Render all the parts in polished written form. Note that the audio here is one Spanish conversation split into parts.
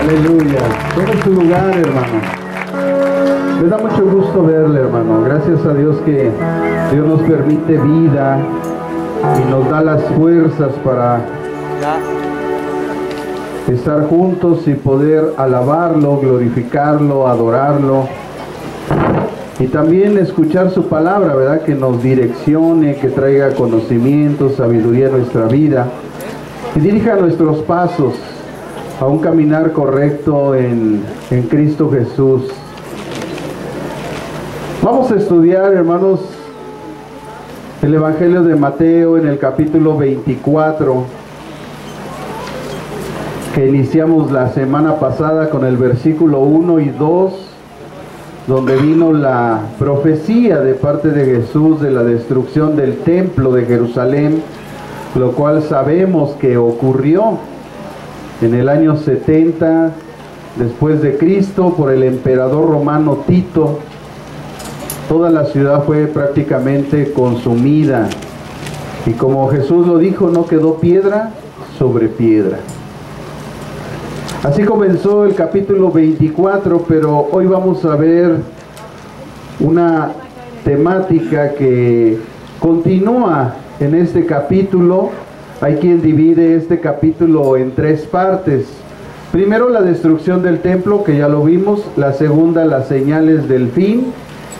Aleluya. Tome su lugar, hermano. Me da mucho gusto verle, hermano. Gracias a Dios que Dios nos permite vida y nos da las fuerzas para estar juntos y poder alabarlo, glorificarlo, adorarlo. Y también escuchar su palabra, ¿verdad? Que nos direccione, que traiga conocimiento, sabiduría a nuestra vida y dirija nuestros pasos a un caminar correcto en Cristo Jesús. Vamos a estudiar, hermanos, el Evangelio de Mateo en el capítulo 24, que iniciamos la semana pasada con el versículo 1 y 2, donde vino la profecía de parte de Jesús de la destrucción del templo de Jerusalén, lo cual sabemos que ocurrió en el año 70 después de Cristo por el emperador romano Tito. Toda la ciudad fue prácticamente consumida y, como Jesús lo dijo, no quedó piedra sobre piedra. Así comenzó el capítulo 24, pero hoy vamos a ver una temática que continúa en este capítulo. Hay quien divide este capítulo en tres partes. Primero, la destrucción del templo, que ya lo vimos. La segunda, las señales del fin.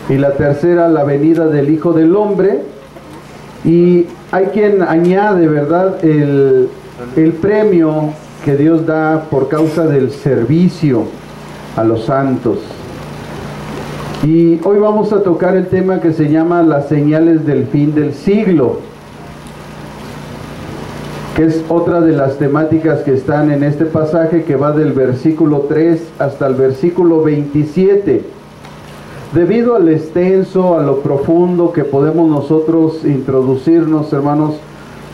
Y la tercera, la venida del Hijo del Hombre. Y hay quien añade, ¿verdad?, el premio que Dios da por causa del servicio a los santos. Y hoy vamos a tocar el tema que se llama las señales del fin del siglo, que es otra de las temáticas que están en este pasaje, que va del versículo 3 hasta el versículo 27. Debido al extenso, a lo profundo que podemos nosotros introducirnos, hermanos,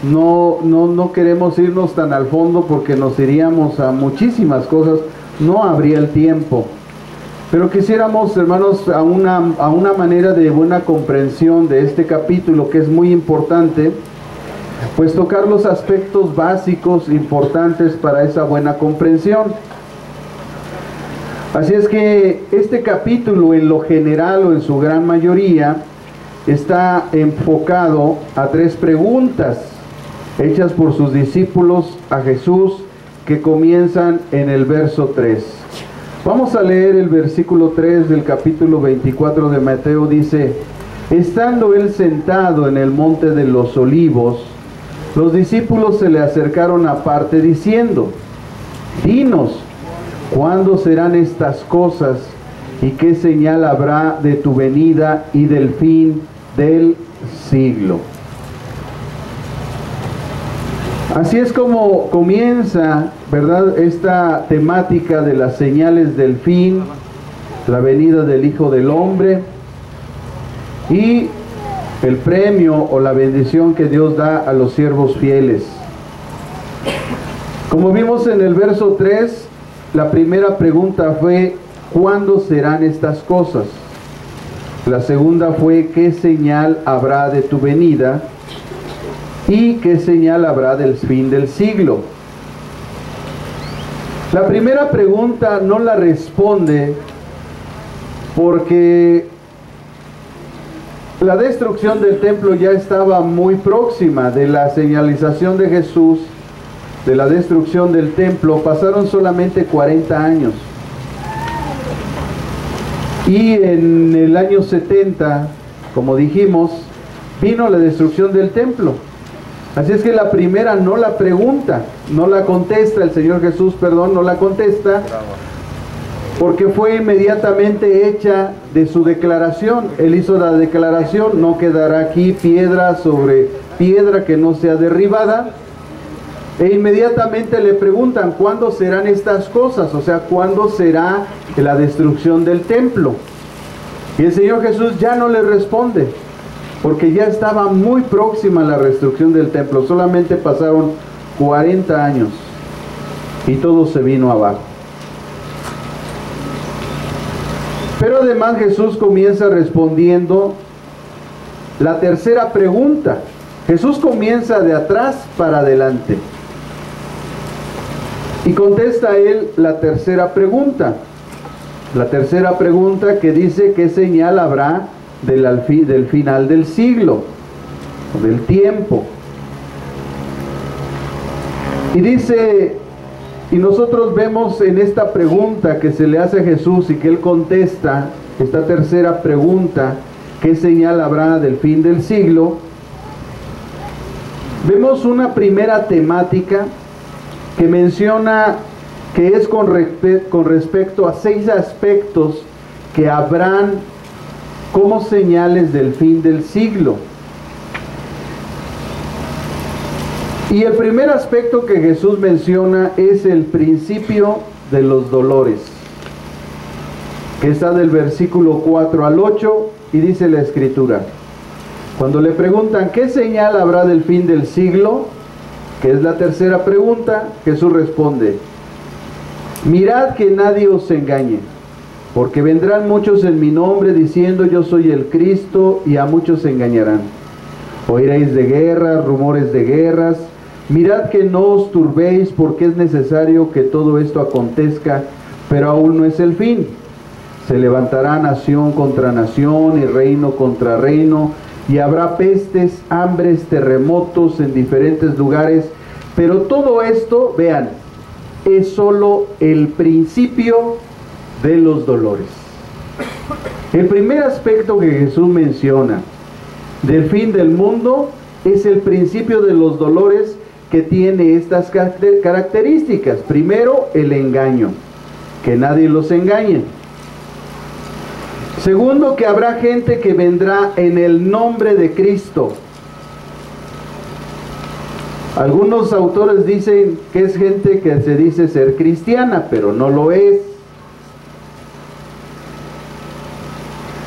no queremos irnos tan al fondo porque nos iríamos a muchísimas cosas, no habría el tiempo. Pero quisiéramos, hermanos, a una manera de buena comprensión de este capítulo, que es muy importante, pues tocar los aspectos básicos importantes para esa buena comprensión. Así es que este capítulo, en lo general o en su gran mayoría, está enfocado a tres preguntas hechas por sus discípulos a Jesús, que comienzan en el verso 3. Vamos a leer el versículo 3 del capítulo 24 de Mateo. Dice: estando él sentado en el monte de los olivos, los discípulos se le acercaron aparte diciendo: dinos, ¿cuándo serán estas cosas? ¿Y qué señal habrá de tu venida y del fin del siglo? Así es como comienza, ¿verdad?, esta temática de las señales del fin, la venida del Hijo del Hombre y el premio o la bendición que Dios da a los siervos fieles. Como vimos en el verso 3, la primera pregunta fue: ¿cuándo serán estas cosas? La segunda fue: ¿qué señal habrá de tu venida? ¿Y qué señal habrá del fin del siglo? La primera pregunta no la responde porque la destrucción del templo ya estaba muy próxima. De la señalización de Jesús, de la destrucción del templo, pasaron solamente 40 años. Y en el año 70, como dijimos, vino la destrucción del templo. Así es que la primera no la pregunta, no la contesta, el Señor Jesús, no la contesta, porque fue inmediatamente hecha de su declaración. Él hizo la declaración: no quedará aquí piedra sobre piedra que no sea derribada. E inmediatamente le preguntan: ¿cuándo serán estas cosas? O sea, ¿cuándo será la destrucción del templo? Y el Señor Jesús ya no le responde, porque ya estaba muy próxima la destrucción del templo. Solamente pasaron 40 años y todo se vino abajo. Pero además Jesús comienza respondiendo la tercera pregunta. Jesús comienza de atrás para adelante. Y contesta él la tercera pregunta. La tercera pregunta que dice: ¿qué señal habrá del final del siglo, del tiempo? Y dice, y nosotros vemos en esta pregunta que se le hace a Jesús y que él contesta, esta tercera pregunta, ¿qué señal habrá del fin del siglo? Vemos una primera temática que menciona que es con respecto a 6 aspectos que habrán como señales del fin del siglo. Y el primer aspecto que Jesús menciona es el principio de los dolores, que está del versículo 4 al 8, y dice la Escritura: cuando le preguntan ¿qué señal habrá del fin del siglo?, que es la tercera pregunta, Jesús responde: mirad que nadie os engañe, porque vendrán muchos en mi nombre diciendo yo soy el Cristo, y a muchos se engañarán. Oiréis de guerras, rumores de guerras. Mirad que no os turbéis, porque es necesario que todo esto acontezca, pero aún no es el fin. Se levantará nación contra nación y reino contra reino, y habrá pestes, hambres, terremotos en diferentes lugares. Pero todo esto, vean, es solo el principio de los dolores. El primer aspecto que Jesús menciona del fin del mundo es el principio de los dolores, que tiene estas características. Primero, el engaño, que nadie los engañe. Segundo, que habrá gente que vendrá en el nombre de Cristo. Algunos autores dicen que es gente que se dice ser cristiana, pero no lo es.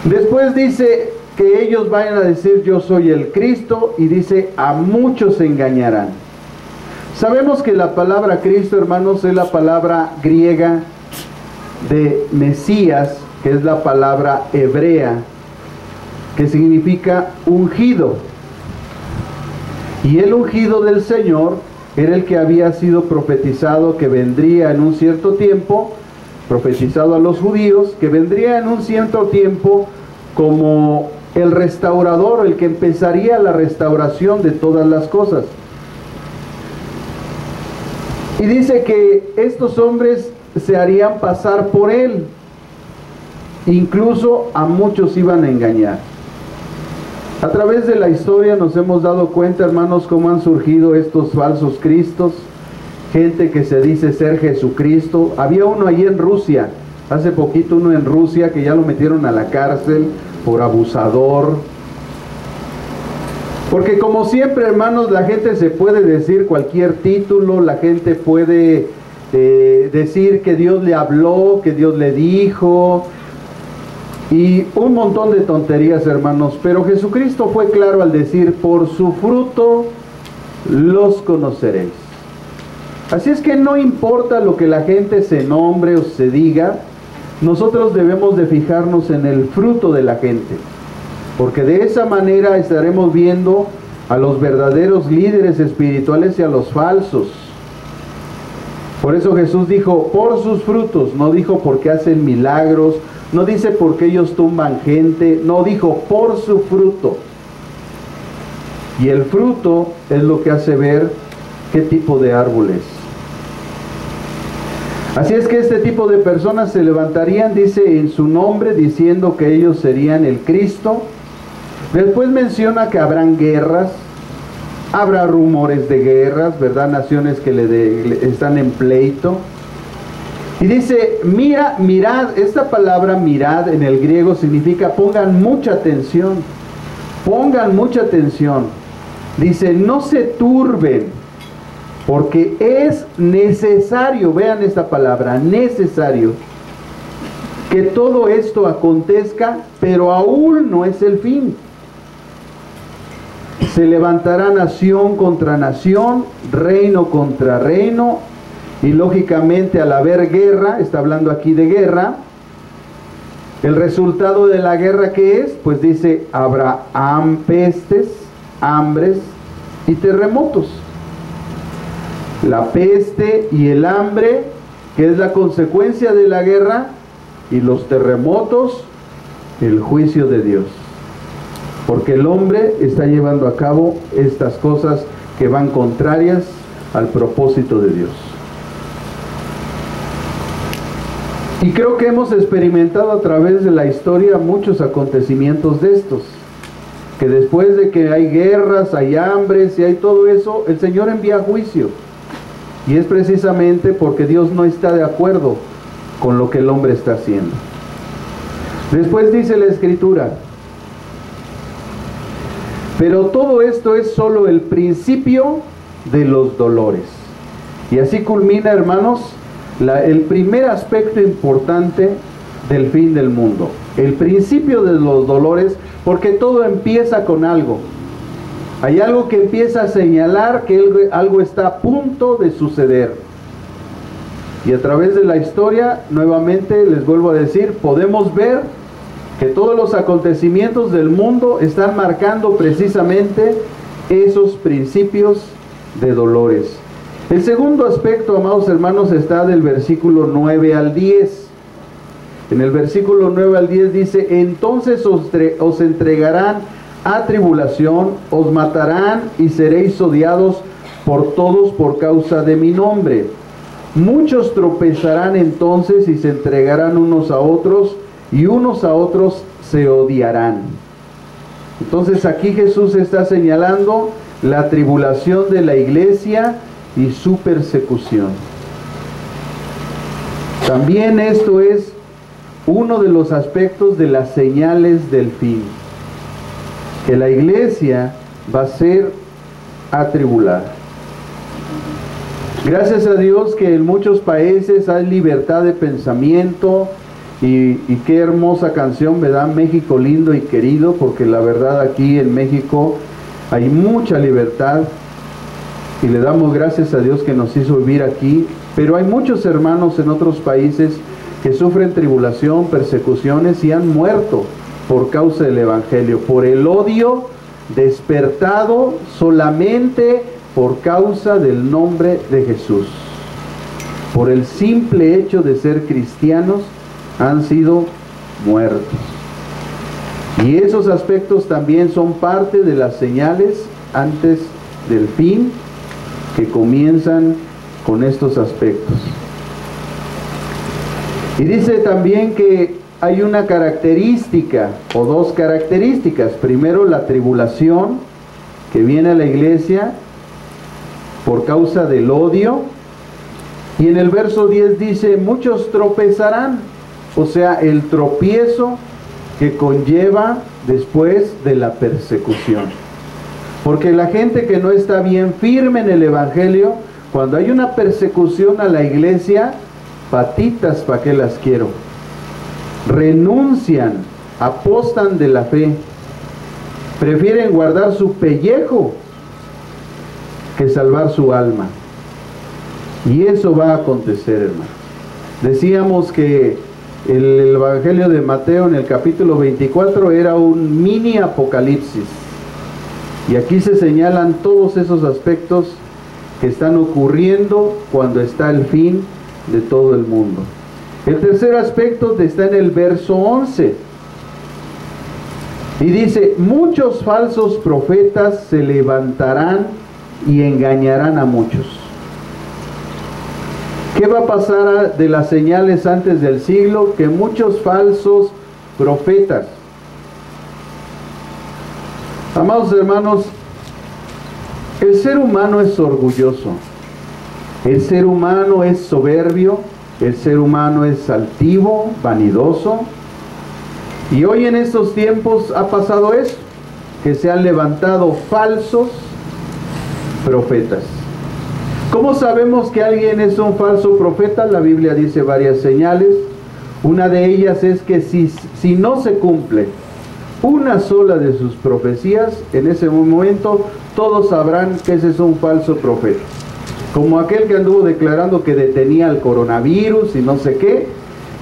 Después dice que ellos vayan a decir yo soy el Cristo, y dice a muchos se engañarán. Sabemos que la palabra Cristo, hermanos, es la palabra griega de Mesías, que es la palabra hebrea, que significa ungido. Y el ungido del Señor era el que había sido profetizado que vendría en un cierto tiempo, profetizado a los judíos, que vendría en un cierto tiempo como el restaurador, el que empezaría la restauración de todas las cosas. Y dice que estos hombres se harían pasar por él, incluso a muchos iban a engañar. A través de la historia nos hemos dado cuenta, hermanos, cómo han surgido estos falsos cristos, gente que se dice ser Jesucristo. Había uno allí en Rusia, hace poquito uno en Rusia, que ya lo metieron a la cárcel por abusador. Porque como siempre, hermanos, la gente se puede decir cualquier título, la gente puede decir que Dios le habló, que Dios le dijo, y un montón de tonterías, hermanos. Pero Jesucristo fue claro al decir: por su fruto los conoceréis. Así es que no importa lo que la gente se nombre o se diga, nosotros debemos de fijarnos en el fruto de la gente, porque de esa manera estaremos viendo a los verdaderos líderes espirituales y a los falsos. Por eso Jesús dijo por sus frutos, no dijo porque hacen milagros, no dice porque ellos tumban gente, no, dijo por su fruto. Y el fruto es lo que hace ver qué tipo de árbol es. Así es que este tipo de personas se levantarían, dice, en su nombre, diciendo que ellos serían el Cristo. Después menciona que habrán guerras, habrá rumores de guerras, ¿verdad? Naciones que le están en pleito. Y dice, mirad, esta palabra mirad en el griego significa pongan mucha atención, pongan mucha atención. Dice, no se turben, porque es necesario, vean esta palabra, necesario, que todo esto acontezca, pero aún no es el fin. Se levantará nación contra nación, reino contra reino, y lógicamente al haber guerra, está hablando aquí de guerra, el resultado de la guerra, ¿qué es? Pues dice, habrá pestes, hambres y terremotos. la peste y el hambre, que es la consecuencia de la guerra, y los terremotos, el juicio de Dios. Porque el hombre está llevando a cabo estas cosas que van contrarias al propósito de Dios. Y creo que hemos experimentado a través de la historia muchos acontecimientos de estos, que después de que hay guerras, hay hambres y hay todo eso, el Señor envía juicio. Y es precisamente porque Dios no está de acuerdo con lo que el hombre está haciendo. Después dice la Escritura: pero todo esto es solo el principio de los dolores. Y así culmina, hermanos, el primer aspecto importante del fin del mundo. El principio de los dolores, porque todo empieza con algo. Hay algo que empieza a señalar que algo está a punto de suceder. Y a través de la historia, nuevamente les vuelvo a decir, podemos ver que todos los acontecimientos del mundo están marcando precisamente esos principios de dolores. El segundo aspecto, amados hermanos, está del versículo 9 al 10. En el versículo 9 al 10 dice: entonces os entregarán a tribulación, os matarán y seréis odiados por todos por causa de mi nombre. Muchos tropezarán entonces y se entregarán unos a otros, y unos a otros se odiarán. Entonces aquí Jesús está señalando la tribulación de la iglesia y su persecución. También esto es uno de los aspectos de las señales del fin, que la iglesia va a ser atribulada. Gracias a Dios que en muchos países hay libertad de pensamiento, y qué hermosa canción, ¿verdad? México lindo y querido, porque la verdad aquí en México hay mucha libertad y le damos gracias a Dios que nos hizo vivir aquí, pero hay muchos hermanos en otros países que sufren tribulación, persecuciones y han muerto por causa del Evangelio, por el odio despertado solamente por causa del nombre de Jesús. Por el simple hecho de ser cristianos han sido muertos. Y esos aspectos también son parte de las señales antes del fin, que comienzan con estos aspectos. Y dice también que hay una característica o dos características. Primero, la tribulación que viene a la iglesia por causa del odio. Y en el verso 10 dice: muchos tropezarán, o sea, el tropiezo que conlleva después de la persecución. Porque la gente que no está bien firme en el Evangelio, cuando hay una persecución a la iglesia, patitas, ¿para qué las quiero? Renuncian, apostan de la fe, prefieren guardar su pellejo que salvar su alma. Y eso va a acontecer, hermano. Decíamos que el Evangelio de Mateo en el capítulo 24 era un mini apocalipsis. Y aquí se señalan todos esos aspectos que están ocurriendo cuando está el fin de todo el mundo. El tercer aspecto está en el verso 11. Y dice: muchos falsos profetas se levantarán y engañarán a muchos. ¿Qué va a pasar de las señales antes del siglo? Que muchos falsos profetas. Amados hermanos, el ser humano es orgulloso, el ser humano es soberbio, el ser humano es altivo, vanidoso. Y hoy en estos tiempos ha pasado eso, que se han levantado falsos profetas. ¿Cómo sabemos que alguien es un falso profeta? La Biblia dice varias señales. Una de ellas es que si no se cumple una sola de sus profecías, en ese momento todos sabrán que ese es un falso profeta. Como aquel que anduvo declarando que detenía el coronavirus y no sé qué.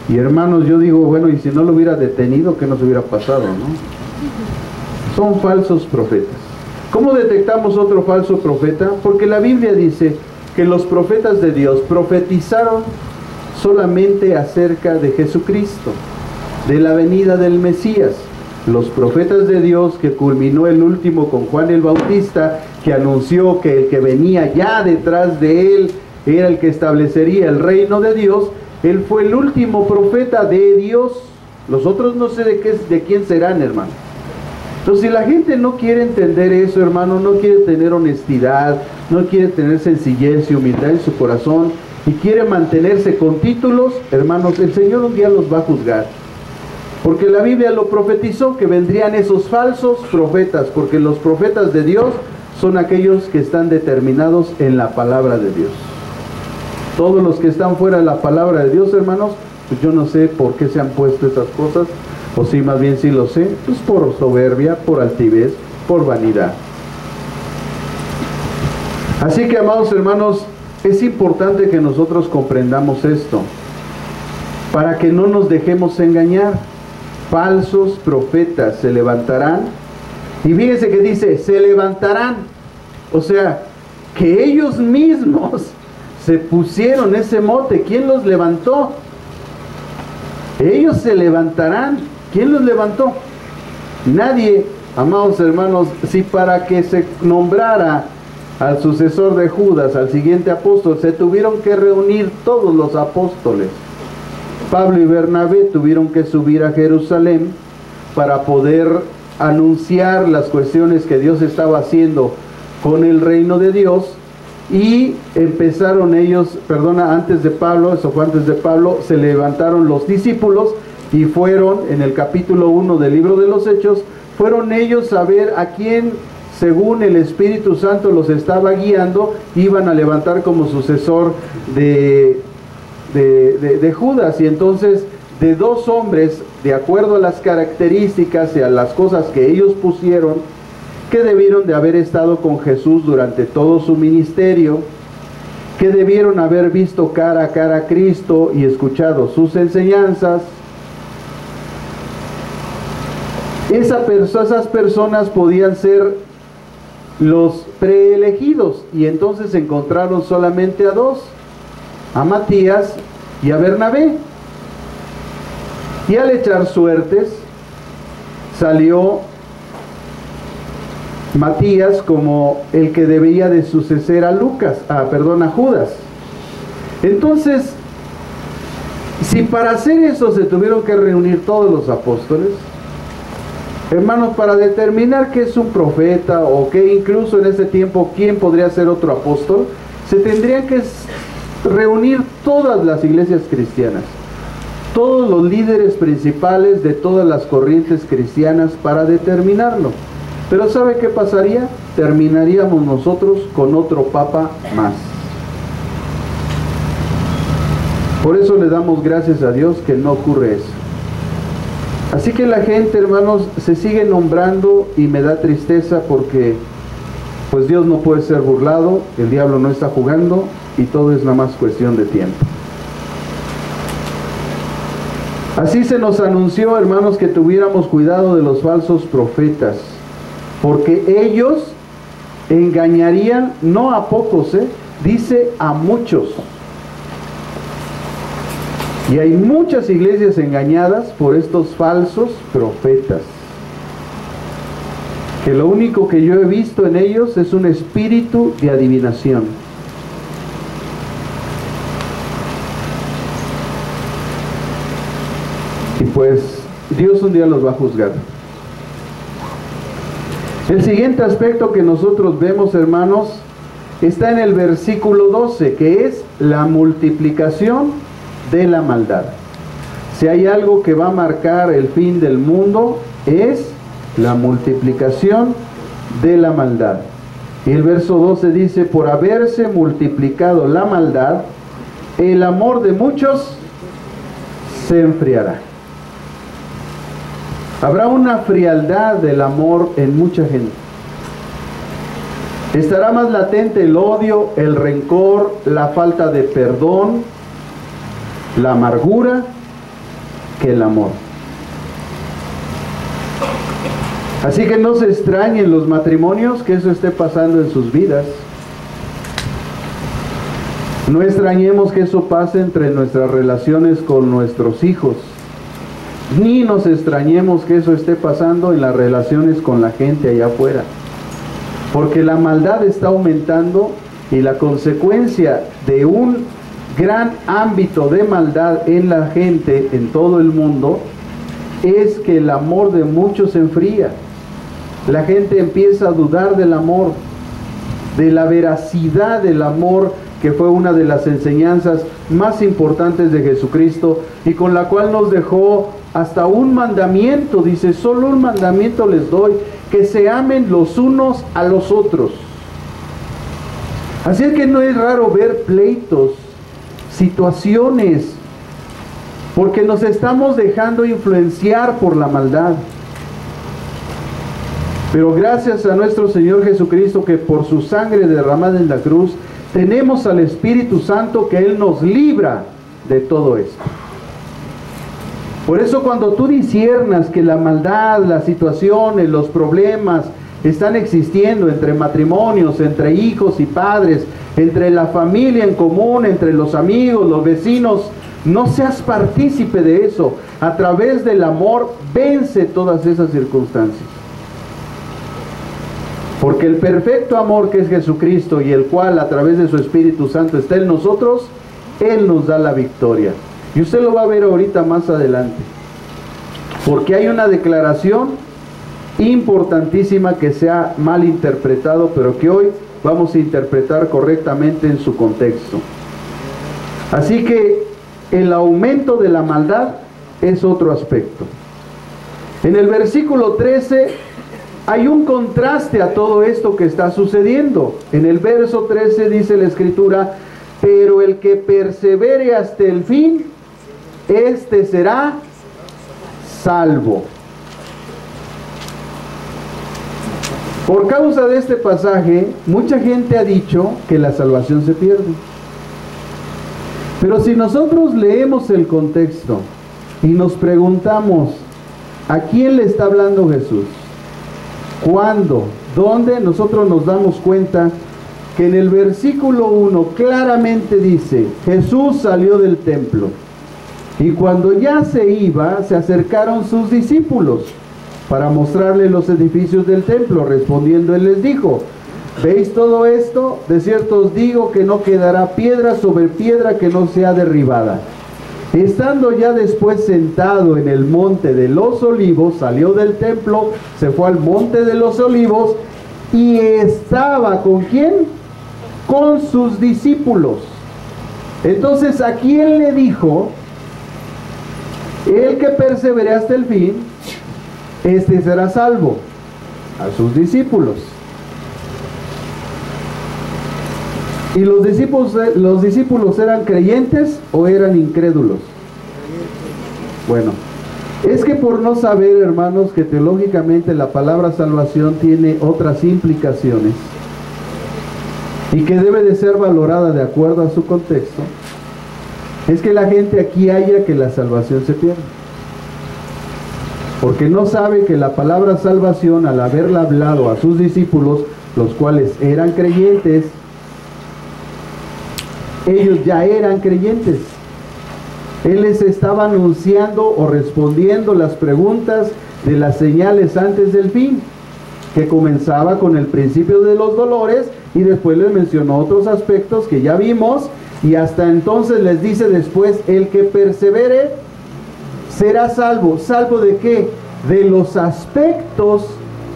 Y hermanos, yo digo, bueno, y si no lo hubiera detenido, ¿qué nos hubiera pasado, no? Son falsos profetas. ¿Cómo detectamos otro falso profeta? Porque la Biblia dice: que los profetas de Dios profetizaron solamente acerca de Jesucristo, de la venida del Mesías. Los profetas de Dios, que culminó el último con Juan el Bautista, que anunció que el que venía ya detrás de él era el que establecería el reino de Dios. Él fue el último profeta de Dios. Los otros no sé de quién serán, hermano. Entonces, si la gente no quiere entender eso, hermano, no quiere tener honestidad, no quiere tener sencillez y humildad en su corazón, y quiere mantenerse con títulos, hermanos, el Señor un día los va a juzgar. Porque la Biblia lo profetizó, que vendrían esos falsos profetas, porque los profetas de Dios son aquellos que están determinados en la palabra de Dios. Todos los que están fuera de la palabra de Dios, hermanos, pues yo no sé por qué se han puesto esas cosas, o sí, más bien sí lo sé, pues por soberbia, por altivez, por vanidad. Así que, amados hermanos, es importante que nosotros comprendamos esto, para que no nos dejemos engañar. Falsos profetas se levantarán, y fíjense que dice, se levantarán, o sea, que ellos mismos se pusieron ese mote. ¿Quién los levantó? Ellos se levantarán. ¿Quién los levantó? Nadie, amados hermanos. Si para que se nombrara al sucesor de Judas, al siguiente apóstol, se tuvieron que reunir todos los apóstoles. Pablo y Bernabé tuvieron que subir a Jerusalén para poder anunciar las cuestiones que Dios estaba haciendo con el reino de Dios. Y empezaron ellos, antes de Pablo, eso fue antes de Pablo, se levantaron los discípulos y fueron, en el capítulo 1 del libro de los Hechos, fueron ellos a ver a quién, según el Espíritu Santo los estaba guiando, iban a levantar como sucesor de Judas. Y entonces, de dos hombres, de acuerdo a las características y a las cosas que ellos pusieron, que debieron de haber estado con Jesús durante todo su ministerio, que debieron haber visto cara a cara a Cristo y escuchado sus enseñanzas. Esas personas podían ser los preelegidos, y entonces encontraron solamente a dos, a Matías y a Bernabé. Y al echar suertes, salió Matías como el que debía de suceder a Judas. Entonces, si para hacer eso se tuvieron que reunir todos los apóstoles, hermanos, para determinar qué es un profeta, o que incluso en ese tiempo quién podría ser otro apóstol, se tendrían que reunir todas las iglesias cristianas, todos los líderes principales de todas las corrientes cristianas para determinarlo. Pero ¿sabe qué pasaría? Terminaríamos nosotros con otro papa más. Por eso le damos gracias a Dios que no ocurre eso. Así que la gente, hermanos, se sigue nombrando, y me da tristeza porque pues Dios no puede ser burlado, el diablo no está jugando, y todo es nada más cuestión de tiempo. Así se nos anunció, hermanos, que tuviéramos cuidado de los falsos profetas, porque ellos engañarían no a pocos, dice a muchos. Y hay muchas iglesias engañadas por estos falsos profetas, que lo único que yo he visto en ellos es un espíritu de adivinación. Y pues Dios un día los va a juzgar. El siguiente aspecto que nosotros vemos, hermanos, está en el versículo 12, que es la multiplicación de la maldad. Si hay algo que va a marcar el fin del mundo, es la multiplicación de la maldad. Y el verso 12 dice, por haberse multiplicado la maldad, el amor de muchos se enfriará. Habrá una frialdad del amor en mucha gente. Estará más latente el odio, el rencor, la falta de perdón, la amargura, que el amor. Así que no se extrañen los matrimonios que eso esté pasando en sus vidas. No extrañemos que eso pase entre nuestras relaciones con nuestros hijos, ni nos extrañemos que eso esté pasando en las relaciones con la gente allá afuera, porque la maldad está aumentando y la consecuencia de un gran ámbito de maldad en la gente en todo el mundo es que el amor de muchos se enfría. La gente empieza a dudar del amor, de la veracidad del amor, que fue una de las enseñanzas más importantes de Jesucristo y con la cual nos dejó hasta un mandamiento. Dice: solo un mandamiento les doy, que se amen los unos a los otros. Así es que no es raro ver pleitos, situaciones, porque nos estamos dejando influenciar por la maldad. Pero gracias a nuestro Señor Jesucristo, que por su sangre derramada en la cruz, tenemos al Espíritu Santo, que Él nos libra de todo esto. Por eso, cuando tú disiernas que la maldad, las situaciones, los problemas están existiendo entre matrimonios, entre hijos y padres, entre la familia en común, entre los amigos, los vecinos, no seas partícipe de eso. A través del amor vence todas esas circunstancias. Porque el perfecto amor, que es Jesucristo, y el cual a través de su Espíritu Santo está en nosotros, Él nos da la victoria. Y usted lo va a ver ahorita más adelante. Porque hay una declaración importantísima que se ha mal interpretado, pero que hoy vamos a interpretar correctamente en su contexto. Así que el aumento de la maldad es otro aspecto. En el versículo 13 hay un contraste a todo esto que está sucediendo. En el verso 13 dice la Escritura: pero el que persevere hasta el fin, este será salvo. Por causa de este pasaje, mucha gente ha dicho que la salvación se pierde. Pero si nosotros leemos el contexto y nos preguntamos, ¿a quién le está hablando Jesús? ¿Cuándo? ¿Dónde? Nosotros nos damos cuenta que en el versículo 1 claramente dice: Jesús salió del templo, y cuando ya se iba, se acercaron sus discípulos para mostrarle los edificios del templo. Respondiendo, Él les dijo: ¿veis todo esto? De cierto os digo que no quedará piedra sobre piedra que no sea derribada. Estando ya después sentado en el monte de los olivos, salió del templo, se fue al monte de los olivos, y estaba ¿con quién? Con sus discípulos. Entonces, ¿a quién le dijo? El que persevere hasta el fin, este será salvo. A sus discípulos. ¿Y los discípulos eran creyentes o eran incrédulos? Bueno, es que por no saber, hermanos, que teológicamente la palabra salvación tiene otras implicaciones y que debe de ser valorada de acuerdo a su contexto, es que la gente aquí halla que la salvación se pierde. Porque no sabe que la palabra salvación, al haberla hablado a sus discípulos, los cuales eran creyentes, ellos ya eran creyentes. Él les estaba anunciando o respondiendo las preguntas de las señales antes del fin, que comenzaba con el principio de los dolores, y después les mencionó otros aspectos que ya vimos, y hasta entonces les dice después: el que persevere será salvo. ¿Salvo de qué? De los aspectos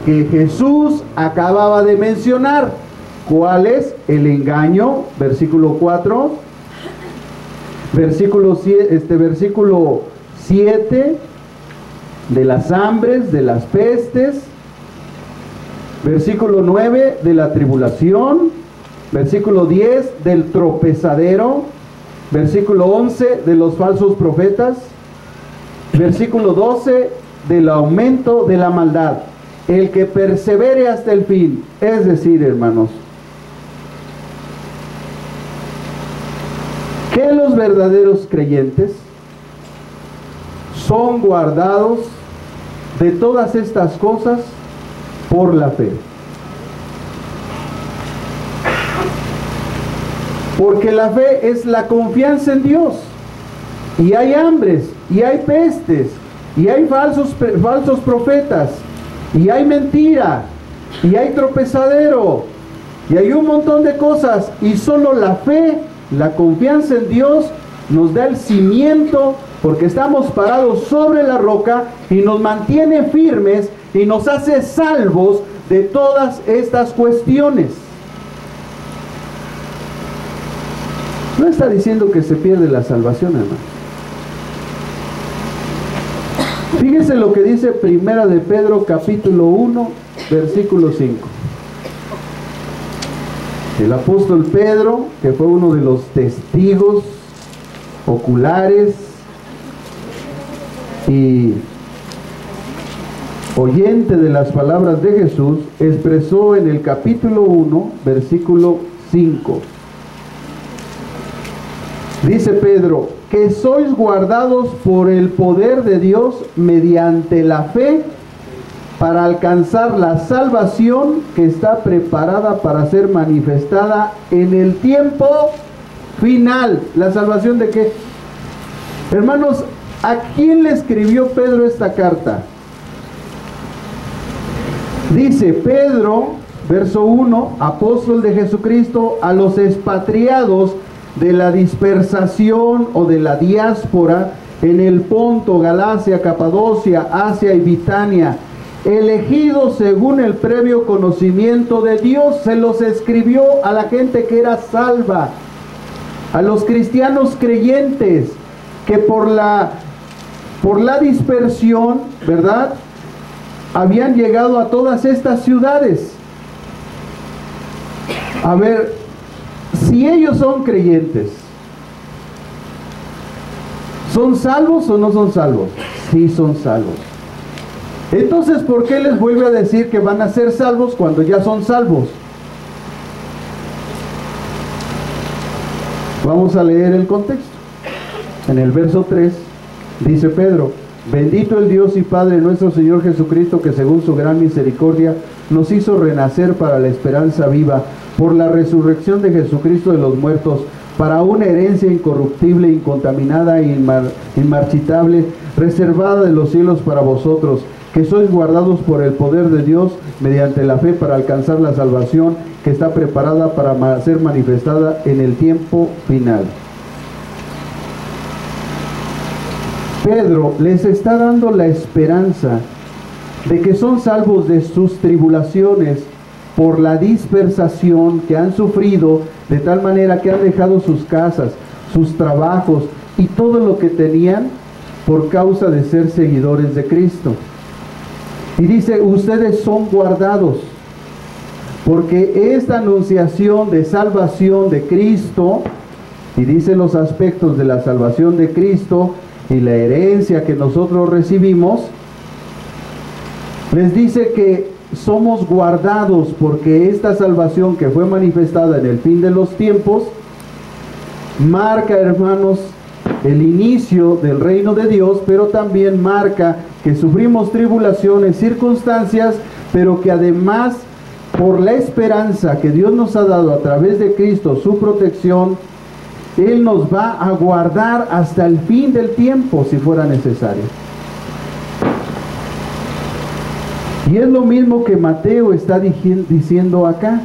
que Jesús acababa de mencionar. ¿Cuál es? El engaño, versículo 4, versículo 7, de las hambres, de las pestes, versículo 9, de la tribulación, versículo 10, del tropezadero, versículo 11, de los falsos profetas, versículo 12, del aumento de la maldad. El que persevere hasta el fin, es decir, hermanos, que los verdaderos creyentes son guardados de todas estas cosas por la fe. Porque la fe es la confianza en Dios. Y hay hambres, y hay pestes, y hay falsos profetas, y hay mentira, y hay tropezadero, y hay un montón de cosas. Y solo la fe, la confianza en Dios, nos da el cimiento, porque estamos parados sobre la roca y nos mantiene firmes y nos hace salvos de todas estas cuestiones. No está diciendo que se pierde la salvación, hermano. Fíjese lo que dice Primera de Pedro capítulo 1, versículo 5. El apóstol Pedro, que fue uno de los testigos oculares y oyente de las palabras de Jesús, expresó en el capítulo 1, versículo 5. Dice Pedro, que sois guardados por el poder de Dios mediante la fe para alcanzar la salvación que está preparada para ser manifestada en el tiempo final. ¿La salvación de qué? Hermanos, ¿a quién le escribió Pedro esta carta? Dice Pedro, verso 1, apóstol de Jesucristo, a los expatriados de la dispersación o de la diáspora en el Ponto, Galacia, Capadocia, Asia y Bitania, elegidos según el previo conocimiento de Dios. Se los escribió a la gente que era salva, a los cristianos creyentes que por la dispersión, ¿verdad?, habían llegado a todas estas ciudades. A ver, si ellos son creyentes, ¿son salvos o no son salvos? Sí, son salvos. Entonces, ¿por qué les vuelve a decir que van a ser salvos cuando ya son salvos? Vamos a leer el contexto. En el verso 3 dice Pedro: bendito el Dios y Padre nuestro Señor Jesucristo, que según su gran misericordia nos hizo renacer para la esperanza viva por la resurrección de Jesucristo de los muertos, para una herencia incorruptible, incontaminada e inmarchitable, reservada de los cielos para vosotros, que sois guardados por el poder de Dios mediante la fe para alcanzar la salvación que está preparada para ser manifestada en el tiempo final. Pedro les está dando la esperanza de que son salvos de sus tribulaciones por la dispersación que han sufrido, de tal manera que han dejado sus casas, sus trabajos y todo lo que tenían por causa de ser seguidores de Cristo. Y dice, ustedes son guardados, porque esta anunciación de salvación de Cristo, y dice los aspectos de la salvación de Cristo y la herencia que nosotros recibimos, les dice que somos guardados porque esta salvación que fue manifestada en el fin de los tiempos marca, hermanos, el inicio del reino de Dios, pero también marca que sufrimos tribulaciones, circunstancias, pero que además, por la esperanza que Dios nos ha dado a través de Cristo, su protección, Él nos va a guardar hasta el fin del tiempo, si fuera necesario. Y es lo mismo que Mateo está diciendo acá.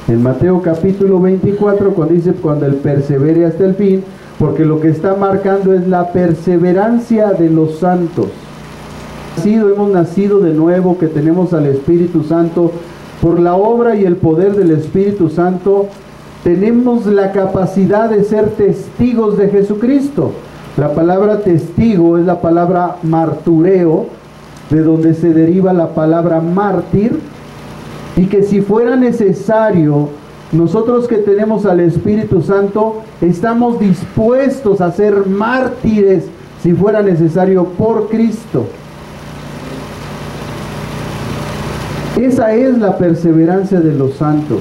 En Mateo capítulo 24, cuando dice, cuando Él persevere hasta el fin, porque lo que está marcando es la perseverancia de los santos. Hemos nacido de nuevo, que tenemos al Espíritu Santo, por la obra y el poder del Espíritu Santo, tenemos la capacidad de ser testigos de Jesucristo. La palabra testigo es la palabra martureo, de donde se deriva la palabra mártir, y que si fuera necesario, nosotros que tenemos al Espíritu Santo, estamos dispuestos a ser mártires, si fuera necesario, por Cristo. Esa es la perseverancia de los santos.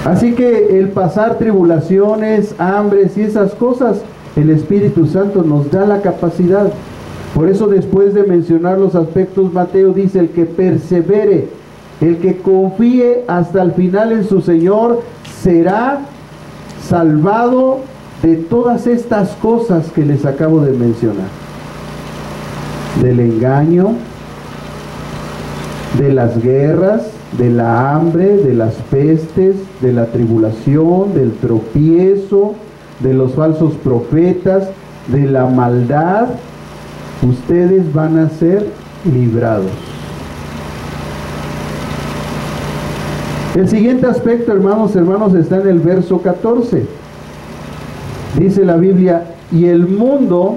Así que el pasar tribulaciones, hambres y esas cosas, el Espíritu Santo nos da la capacidad. Por eso, después de mencionar los aspectos, Mateo dice: el que persevere El que confíe hasta el final en su Señor será salvado de todas estas cosas que les acabo de mencionar. Del engaño, de las guerras, de la hambre, de las pestes, de la tribulación, del tropiezo, de los falsos profetas, de la maldad. Ustedes van a ser librados. El siguiente aspecto, hermanos, está en el verso 14. Dice la Biblia, y el mundo,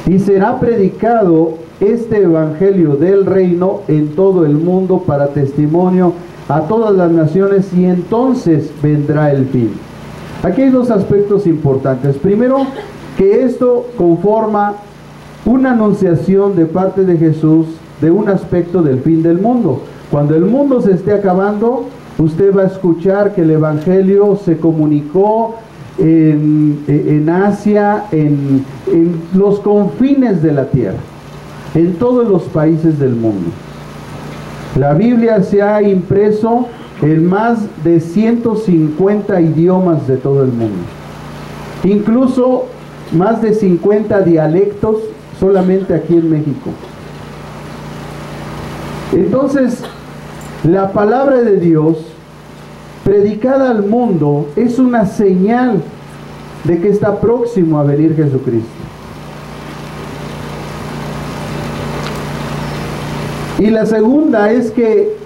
y será predicado este evangelio del reino en todo el mundo para testimonio a todas las naciones, y entonces vendrá el fin. Aquí hay dos aspectos importantes. Primero, que esto conforma una anunciación de parte de Jesús de un aspecto del fin del mundo. Cuando el mundo se esté acabando, usted va a escuchar que el evangelio se comunicó en Asia, en los confines de la tierra, en todos los países del mundo. La Biblia se ha impreso en más de 150 idiomas de todo el mundo, incluso más de 50 dialectos solamente aquí en México. Entonces, la palabra de Dios predicada al mundo es una señal de que está próximo a venir Jesucristo. Y la segunda es que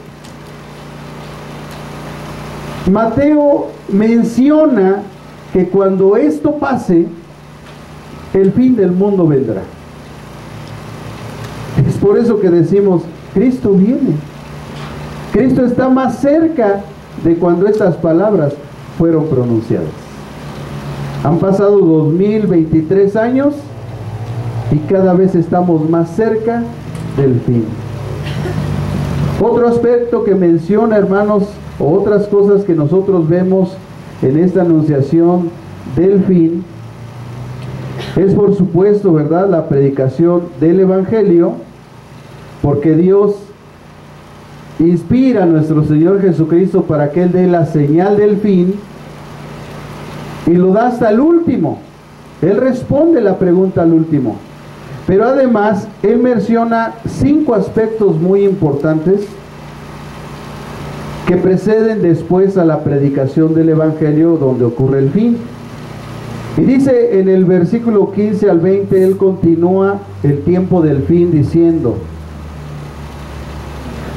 Mateo menciona que cuando esto pase, el fin del mundo vendrá. Es por eso que decimos, Cristo viene. Cristo está más cerca de cuando estas palabras fueron pronunciadas. Han pasado 2023 años y cada vez estamos más cerca del fin. Otro aspecto que menciona, hermanos, o otras cosas que nosotros vemos en esta anunciación del fin, es por supuesto, ¿verdad?, la predicación del Evangelio, porque Dios inspira a nuestro Señor Jesucristo para que Él dé la señal del fin, y lo da hasta el último. Él responde la pregunta al último. Pero además, Él menciona 5 aspectos muy importantes que preceden después a la predicación del Evangelio, donde ocurre el fin. Y dice en el versículo 15 al 20, Él continúa el tiempo del fin diciendo: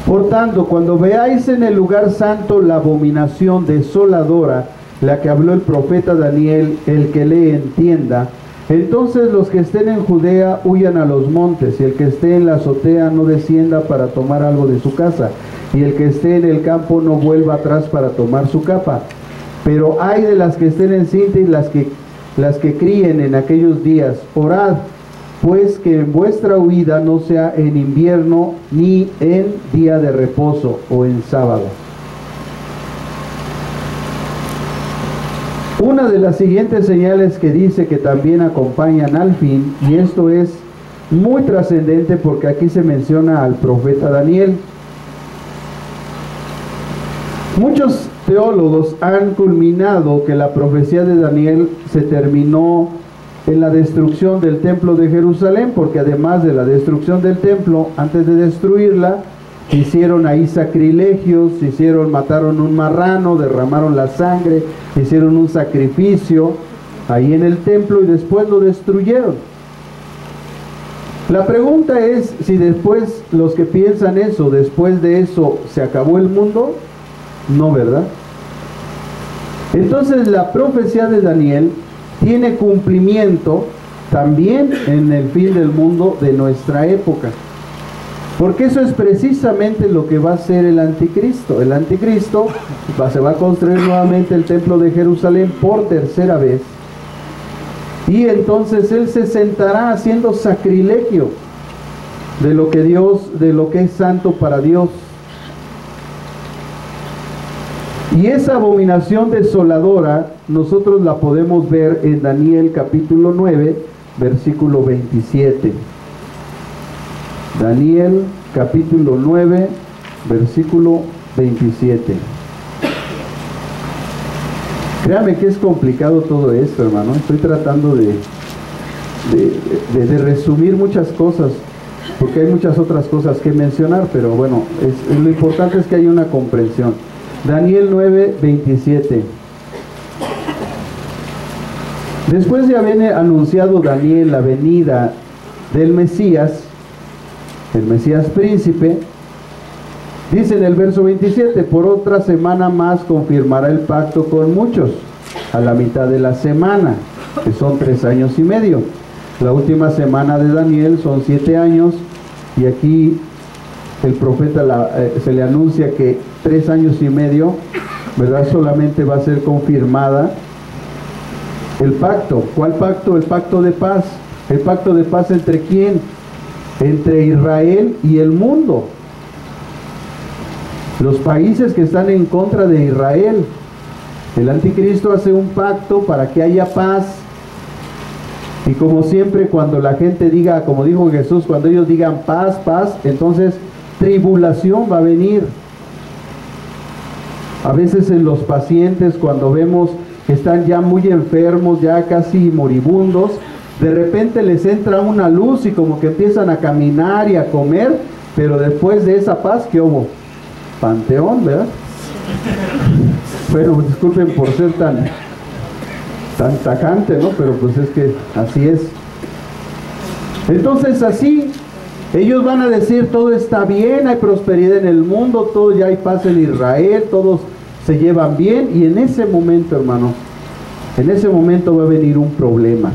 por tanto, cuando veáis en el lugar santo la abominación desoladora, la que habló el profeta Daniel, el que lee entienda, entonces los que estén en Judea huyan a los montes, y el que esté en la azotea no descienda para tomar algo de su casa, y el que esté en el campo no vuelva atrás para tomar su capa. Pero ay de las que estén encintas y las que críen en aquellos días. Orad pues que en vuestra huida no sea en invierno, ni en día de reposo o en sábado. Una de las siguientes señales que dice que también acompañan al fin, y esto es muy trascendente porque aquí se menciona al profeta Daniel. Muchos teólogos han culminado que la profecía de Daniel se terminó en la destrucción del templo de Jerusalén, porque además de la destrucción del templo, antes de destruirla, hicieron ahí sacrilegios, mataron un marrano, derramaron la sangre, hicieron un sacrificio ahí en el templo y después lo destruyeron. La pregunta es si después, los que piensan eso, después de eso se acabó el mundo. No, ¿verdad? Entonces la profecía de Daniel tiene cumplimiento también en el fin del mundo de nuestra época, porque eso es precisamente lo que va a hacer el anticristo. El anticristo se va a construir nuevamente el templo de Jerusalén por tercera vez, y entonces él se sentará haciendo sacrilegio de lo que es santo para Dios. Y esa abominación desoladora nosotros la podemos ver en Daniel capítulo 9, versículo 27. Daniel capítulo 9, versículo 27. Créame que es complicado todo esto, hermano. Estoy tratando de resumir muchas cosas, porque hay muchas otras cosas que mencionar, pero bueno, lo importante es que haya una comprensión. Daniel 9, 27. Después de haber anunciado Daniel la venida del Mesías, el Mesías príncipe, dice en el verso 27, por otra semana más confirmará el pacto con muchos, a la mitad de la semana, que son 3 años y medio. La última semana de Daniel son 7 años, y aquí el profeta se le anuncia que 3 años y medio, ¿verdad? Solamente va a ser confirmada el pacto. ¿Cuál pacto? El pacto de paz. ¿El pacto de paz entre quién? Entre Israel y el mundo. Los países que están en contra de Israel. El anticristo hace un pacto para que haya paz. Y como siempre, cuando la gente diga, como dijo Jesús, cuando ellos digan paz, paz, entonces tribulación va a venir. A veces en los pacientes, cuando vemos que están ya muy enfermos, ya casi moribundos, de repente les entra una luz y como que empiezan a caminar y a comer, pero después de esa paz, ¿qué hubo? Panteón, ¿verdad? Bueno, disculpen por ser tan tajante, ¿no? Pero pues es que así es. Entonces así, ellos van a decir, todo está bien, hay prosperidad en el mundo, todo ya hay paz en Israel, todos se llevan bien, y en ese momento, hermano, en ese momento va a venir un problema.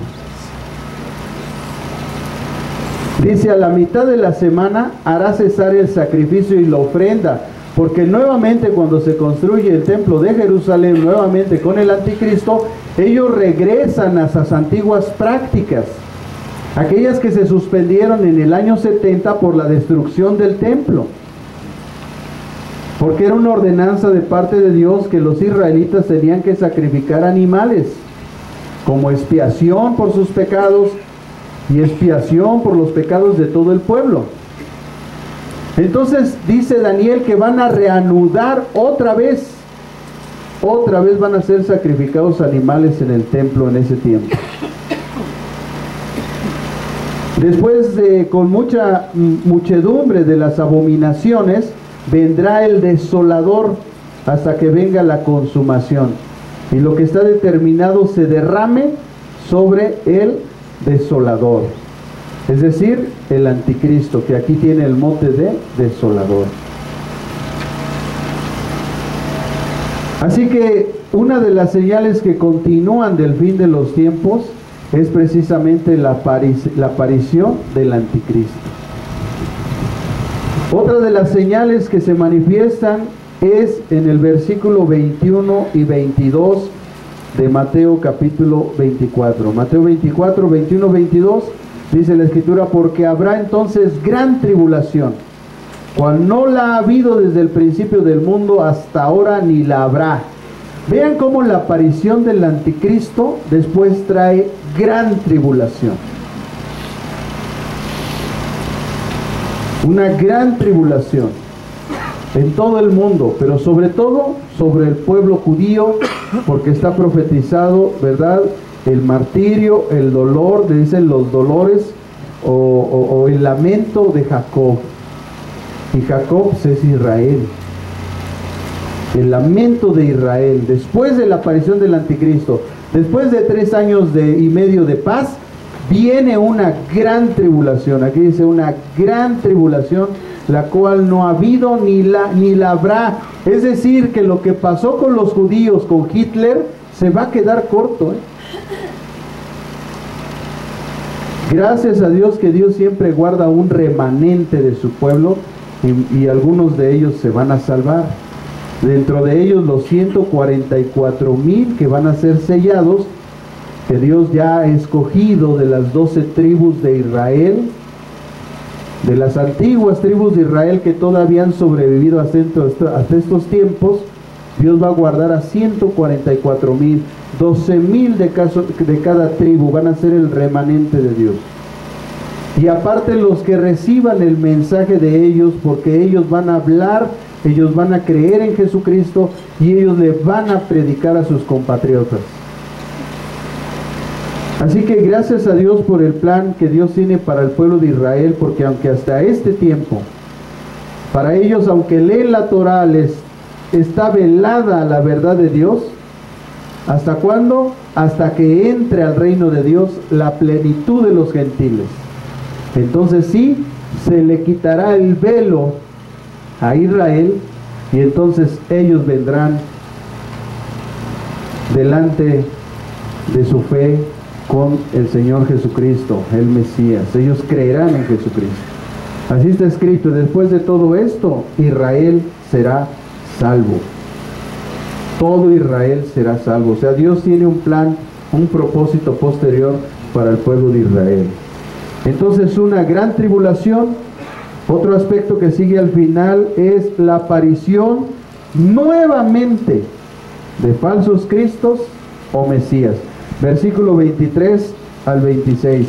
Dice, a la mitad de la semana hará cesar el sacrificio y la ofrenda, porque nuevamente cuando se construye el templo de Jerusalén, nuevamente con el anticristo, ellos regresan a esas antiguas prácticas, aquellas que se suspendieron en el año 70 por la destrucción del templo, porque era una ordenanza de parte de Dios que los israelitas tenían que sacrificar animales como expiación por sus pecados y expiación por los pecados de todo el pueblo. Entonces dice Daniel que van a reanudar otra vez van a ser sacrificados animales en el templo en ese tiempo. Después de, con mucha muchedumbre de las abominaciones, vendrá el desolador hasta que venga la consumación, y lo que está determinado se derrame sobre el desolador, es decir, el anticristo, que aquí tiene el mote de desolador. Así que una de las señales que continúan del fin de los tiempos es precisamente la aparición del anticristo. Otra de las señales que se manifiestan es en el versículo 21 y 22 de Mateo capítulo 24. Mateo 24, 21, 22, dice la Escritura, porque habrá entonces gran tribulación, cual no la ha habido desde el principio del mundo hasta ahora, ni la habrá. Vean cómo la aparición del anticristo después trae gran tribulación. Una gran tribulación en todo el mundo, pero sobre todo sobre el pueblo judío, porque está profetizado, ¿verdad? El martirio, el dolor, dicen los dolores o el lamento de Jacob. Y Jacob es Israel. El lamento de Israel, después de la aparición del anticristo, después de 3 años y medio de paz, viene una gran tribulación. Aquí dice una gran tribulación, la cual no ha habido ni la habrá. Es decir, que lo que pasó con los judíos, con Hitler, se va a quedar corto, ¿eh? Gracias a Dios que Dios siempre guarda un remanente de su pueblo, y algunos de ellos se van a salvar. Dentro de ellos los 144,000 que van a ser sellados, que Dios ya ha escogido de las 12 tribus de Israel, de las antiguas tribus de Israel que todavía han sobrevivido hasta estos tiempos. Dios va a guardar a 144,000, 12,000 de cada tribu van a ser el remanente de Dios. Y aparte los que reciban el mensaje de ellos, porque ellos van a hablar, ellos van a creer en Jesucristo y ellos le van a predicar a sus compatriotas. Así que gracias a Dios por el plan que Dios tiene para el pueblo de Israel, porque aunque hasta este tiempo, para ellos, aunque leen la Torá, les está velada la verdad de Dios. ¿Hasta cuándo? Hasta que entre al reino de Dios la plenitud de los gentiles. Entonces sí, se le quitará el velo a Israel y entonces ellos vendrán delante de su fe con el Señor Jesucristo, el Mesías. Ellos creerán en Jesucristo. Así está escrito, después de todo esto, Israel será salvo. Todo Israel será salvo. O sea, Dios tiene un plan, un propósito posterior para el pueblo de Israel. Entonces, una gran tribulación. Otro aspecto que sigue al final es la aparición nuevamente de falsos cristos o mesías. Versículo 23 al 26.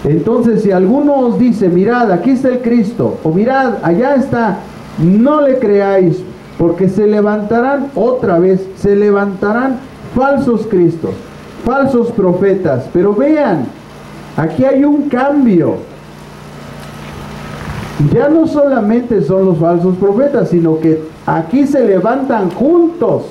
Entonces, si alguno os dice, mirad, aquí está el Cristo, o mirad, allá está, no le creáis, porque se levantarán otra vez, se levantarán falsos cristos, falsos profetas. Pero vean, aquí hay un cambio. Ya no solamente son los falsos profetas, sino que aquí se levantan juntos.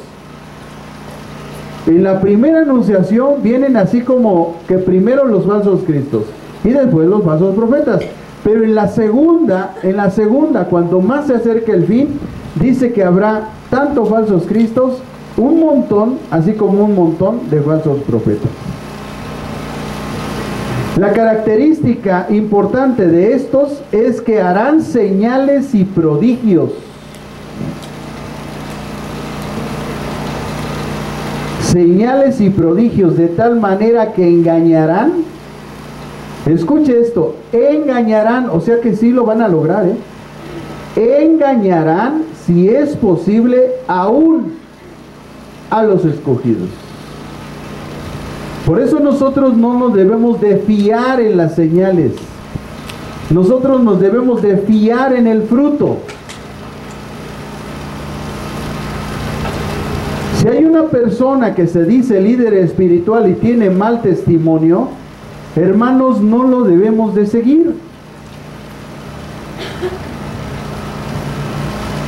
En la primera anunciación vienen así como que primero los falsos cristos y después los falsos profetas. Pero en la segunda, cuando más se acerca el fin, dice que habrá tanto falsos cristos, un montón, así como un montón de falsos profetas. La característica importante de estos es que harán señales y prodigios. Señales y prodigios, de tal manera que engañarán. Escuche esto, engañarán, o sea que sí lo van a lograr, engañarán, si es posible, aún a los escogidos. Por eso nosotros no nos debemos de fiar en las señales. Nosotros nos debemos de fiar en el fruto. Si hay una persona que se dice líder espiritual y tiene mal testimonio, hermanos, no lo debemos de seguir.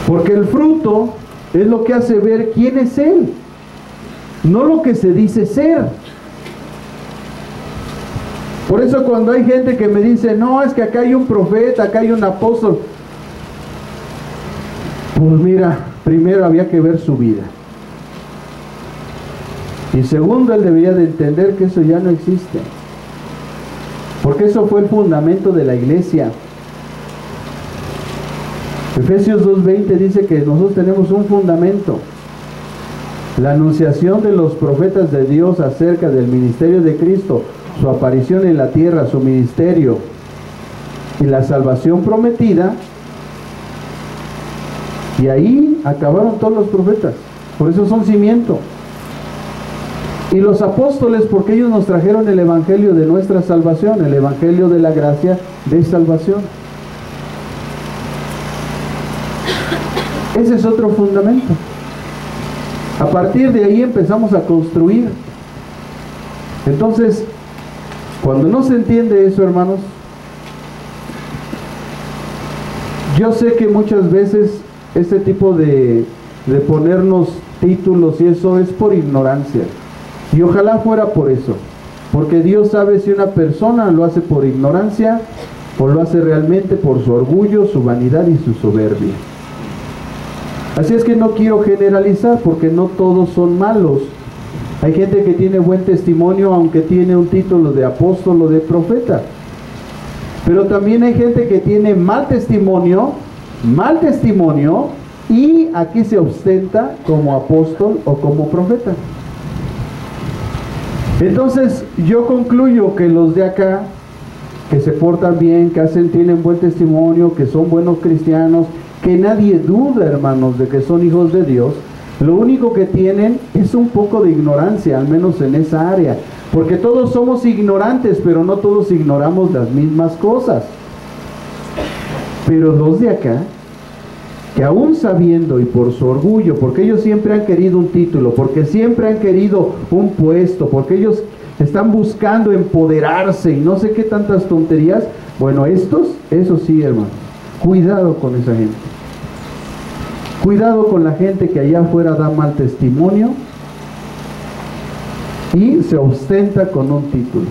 Porque el fruto es lo que hace ver quién es él, no lo que se dice ser. Por eso cuando hay gente que me dice, no, es que acá hay un profeta, acá hay un apóstol, pues mira, primero había que ver su vida. Y segundo, él debería de entender que eso ya no existe. Porque eso fue el fundamento de la iglesia. Efesios 2:20 dice que nosotros tenemos un fundamento. La anunciación de los profetas de Dios acerca del ministerio de Cristo, su aparición en la tierra, su ministerio y la salvación prometida. Y ahí acabaron todos los profetas. Por eso son cimiento. Y los apóstoles, porque ellos nos trajeron el evangelio de nuestra salvación, el evangelio de la gracia de salvación. Ese es otro fundamento. A partir de ahí empezamos a construir. Entonces, cuando no se entiende eso, hermanos, yo sé que muchas veces este tipo de ponernos títulos y eso es por ignorancia. Y ojalá fuera por eso. Porque Dios sabe si una persona lo hace por ignorancia o lo hace realmente por su orgullo, su vanidad y su soberbia. Así es que no quiero generalizar, porque no todos son malos. Hay gente que tiene buen testimonio, aunque tiene un título de apóstol o de profeta. Pero también hay gente que tiene mal testimonio, y aquí se ostenta como apóstol o como profeta. Entonces yo concluyo que los de acá, que se portan bien, que tienen buen testimonio, que son buenos cristianos, que nadie duda, hermanos, de que son hijos de Dios, Lo único que tienen es un poco de ignorancia, al menos en esa área. Porque todos somos ignorantes, pero no todos ignoramos las mismas cosas. Pero los de acá, que aún sabiendo y por su orgullo, porque ellos siempre han querido un título, porque siempre han querido un puesto, porque ellos están buscando empoderarse y no sé qué tantas tonterías, bueno, estos, eso sí, hermano, cuidado con esa gente. Cuidado con la gente que allá afuera da mal testimonio y se ostenta con un título.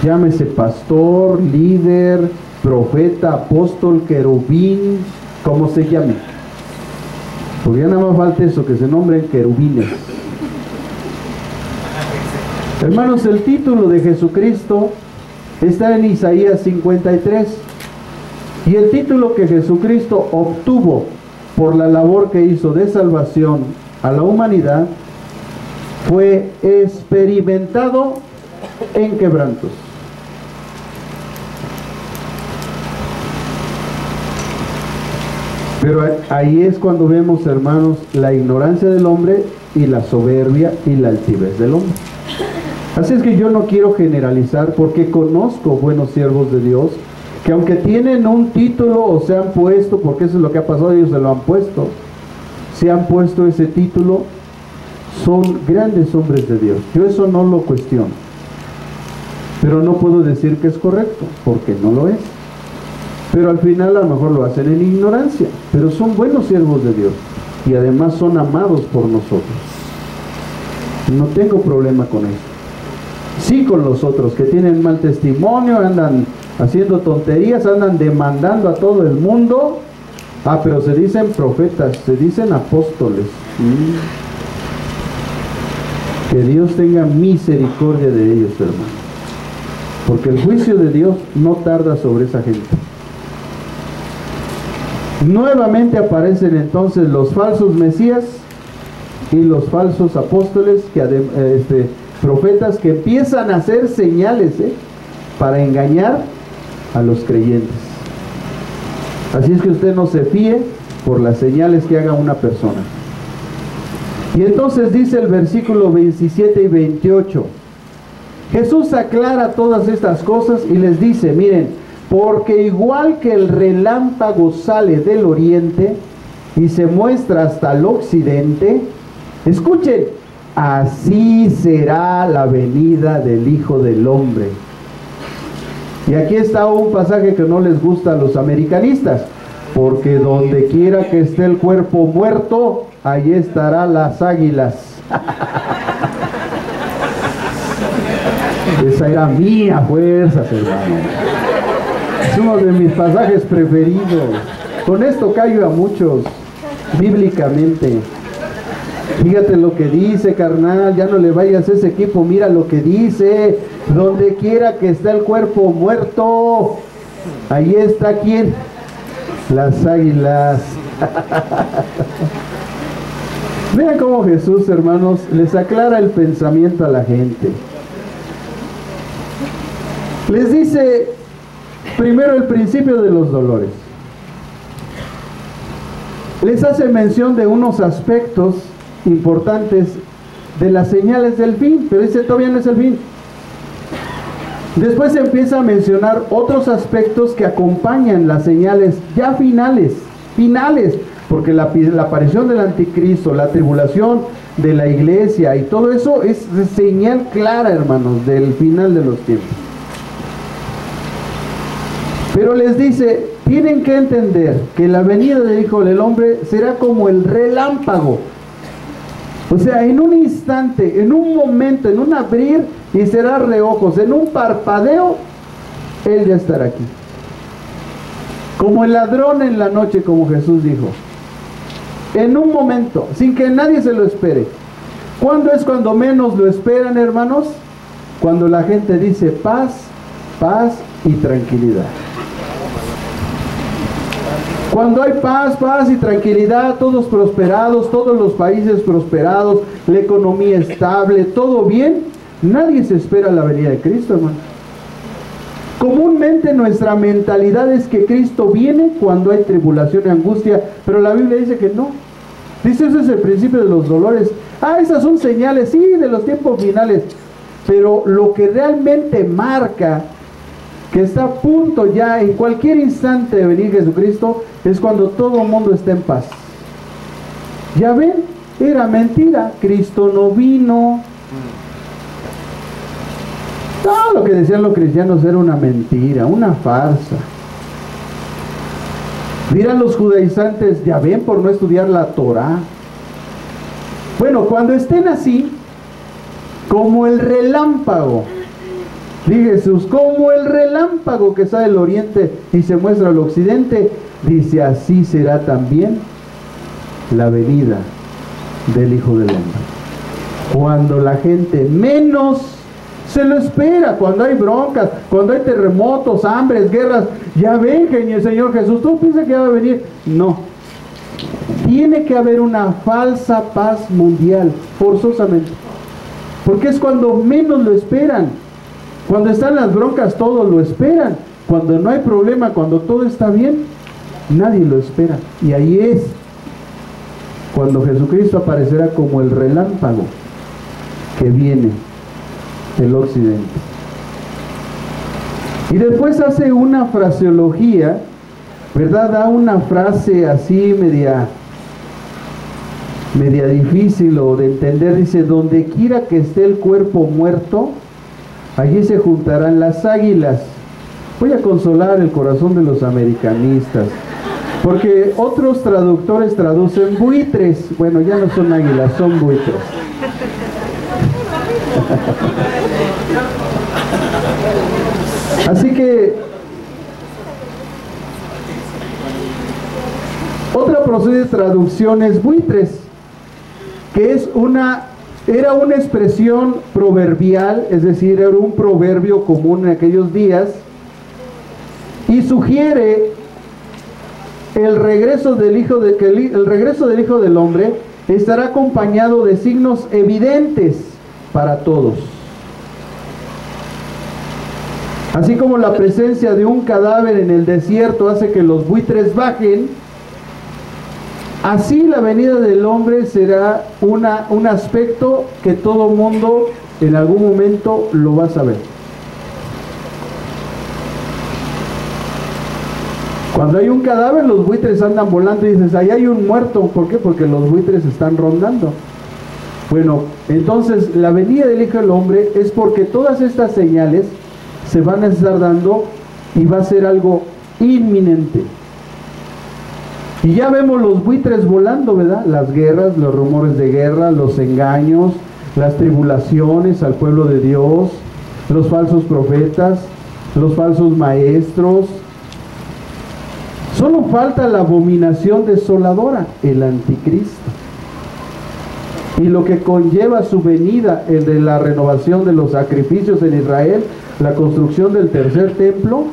Llámese pastor, líder, profeta, apóstol, querubín, como se llame. Porque ya nada más falta eso, que se nombren querubines. Hermanos, el título de Jesucristo está en Isaías 53. Y el título que Jesucristo obtuvo por la labor que hizo de salvación a la humanidad fue experimentado en quebrantos. Pero ahí es cuando vemos, hermanos, la ignorancia del hombre y la soberbia y la altivez del hombre. Así es que yo no quiero generalizar, porque conozco buenos siervos de Dios que aunque tienen un título o se han puesto, porque eso es lo que ha pasado, ellos se lo han puesto, se han puesto ese título, son grandes hombres de Dios. Yo eso no lo cuestiono, pero no puedo decir que es correcto, porque no lo es. Pero al final a lo mejor lo hacen en ignorancia, pero son buenos siervos de Dios y además son amados por nosotros. No tengo problema con eso. Sí, con los otros que tienen mal testimonio, andan haciendo tonterías, andan demandando a todo el mundo. Ah, pero se dicen profetas, se dicen apóstoles. Que Dios tenga misericordia de ellos, hermano, porque el juicio de Dios no tarda sobre esa gente. Nuevamente aparecen entonces los falsos mesías y los falsos apóstoles, profetas, que empiezan a hacer señales para engañar a los creyentes. Así es que usted no se fíe por las señales que haga una persona. Y entonces dice el versículo 27 y 28, Jesús aclara todas estas cosas y les dice, miren, porque igual que el relámpago sale del oriente y se muestra hasta el occidente, escuchen, así será la venida del Hijo del Hombre. Y aquí está un pasaje que no les gusta a los americanistas, porque donde quiera que esté el cuerpo muerto, allí estarán las águilas. Esa era mía, fuerzas, hermano. Es uno de mis pasajes preferidos. Con esto callo a muchos, bíblicamente. Fíjate lo que dice, carnal, ya no le vayas a ese equipo, mira lo que dice, donde quiera que esté el cuerpo muerto, ahí está, ¿quién? Las águilas. Vean cómo Jesús, hermanos, les aclara el pensamiento a la gente. Les dice primero el principio de los dolores. Les hace mención de unos aspectos importantes de las señales del fin, pero dice todavía no es el fin. Después empieza a mencionar otros aspectos que acompañan las señales ya finales, porque la aparición del anticristo, la tribulación de la iglesia y todo eso es señal clara, hermanos, del final de los tiempos. Pero les dice, tienen que entender que la venida del Hijo del Hombre será como el relámpago. O sea, en un instante, en un momento, en un abrir y cerrar de ojos, en un parpadeo, Él ya estará aquí. Como el ladrón en la noche, como Jesús dijo. En un momento, sin que nadie se lo espere. ¿Cuándo es cuando menos lo esperan, hermanos? Cuando la gente dice paz, paz y tranquilidad. Cuando hay paz, paz y tranquilidad, todos prosperados, todos los países prosperados, la economía estable, todo bien, nadie se espera la venida de Cristo, hermano. Comúnmente nuestra mentalidad es que Cristo viene cuando hay tribulación y angustia, pero la Biblia dice que no. Dice, ese es el principio de los dolores. Ah, esas son señales, sí, de los tiempos finales. Pero lo que realmente marca que está a punto ya en cualquier instante de venir Jesucristo es cuando todo el mundo está en paz. Ya ven, era mentira, Cristo no vino. Todo lo que decían los cristianos era una mentira, una farsa. Dirán los judaizantes, ya ven, por no estudiar la Torá. Bueno, cuando estén así, como el relámpago, dice Jesús, como el relámpago que sale del oriente y se muestra al occidente, dice, así será también la venida del Hijo del Hombre. Cuando la gente menos se lo espera, cuando hay broncas, cuando hay terremotos, hambres, guerras, ya ven que el Señor Jesús, ¿tú piensas que va a venir? No. Tiene que haber una falsa paz mundial, forzosamente. Porque es cuando menos lo esperan. Cuando están las broncas, todos lo esperan. Cuando no hay problema, cuando todo está bien, nadie lo espera. Y ahí es cuando Jesucristo aparecerá como el relámpago que viene del occidente. Y después hace una fraseología, ¿verdad? Da una frase así media difícil o de entender. Dice, donde quiera que esté el cuerpo muerto, allí se juntarán las águilas. Voy a consolar el corazón de los americanistas, porque otros traductores traducen buitres. Bueno, ya no son águilas, son buitres. Así que otra posible traducción es buitres, que es era una expresión proverbial, es decir, era un proverbio común en aquellos días, y sugiere el regreso del Hijo del Hombre estará acompañado de signos evidentes para todos. Así como la presencia de un cadáver en el desierto hace que los buitres bajen, así la venida del hombre será un aspecto que todo mundo en algún momento lo va a saber. Cuando hay un cadáver, los buitres andan volando y dices, ahí hay un muerto. ¿Por qué? Porque los buitres están rondando. Bueno, entonces la venida del Hijo del Hombre es porque todas estas señales se van a estar dando y va a ser algo inminente. Y ya vemos los buitres volando, ¿verdad? Las guerras, los rumores de guerra, los engaños, las tribulaciones al pueblo de Dios, los falsos profetas, los falsos maestros. Solo falta la abominación desoladora, el anticristo. Y lo que conlleva su venida, el de la renovación de los sacrificios en Israel, la construcción del tercer templo.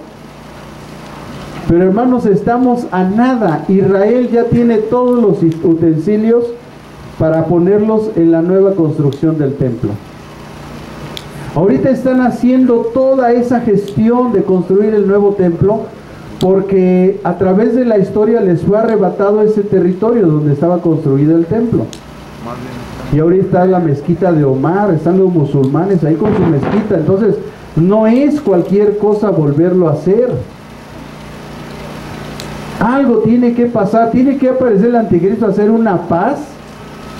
Pero hermanos, estamos a nada. Israel ya tiene todos los utensilios para ponerlos en la nueva construcción del templo. Ahorita están haciendo toda esa gestión de construir el nuevo templo, porque a través de la historia les fue arrebatado ese territorio donde estaba construido el templo. Y ahorita está la mezquita de Omar, están los musulmanes ahí con su mezquita. Entonces no es cualquier cosa volverlo a hacer. Algo tiene que pasar, tiene que aparecer el anticristo a hacer una paz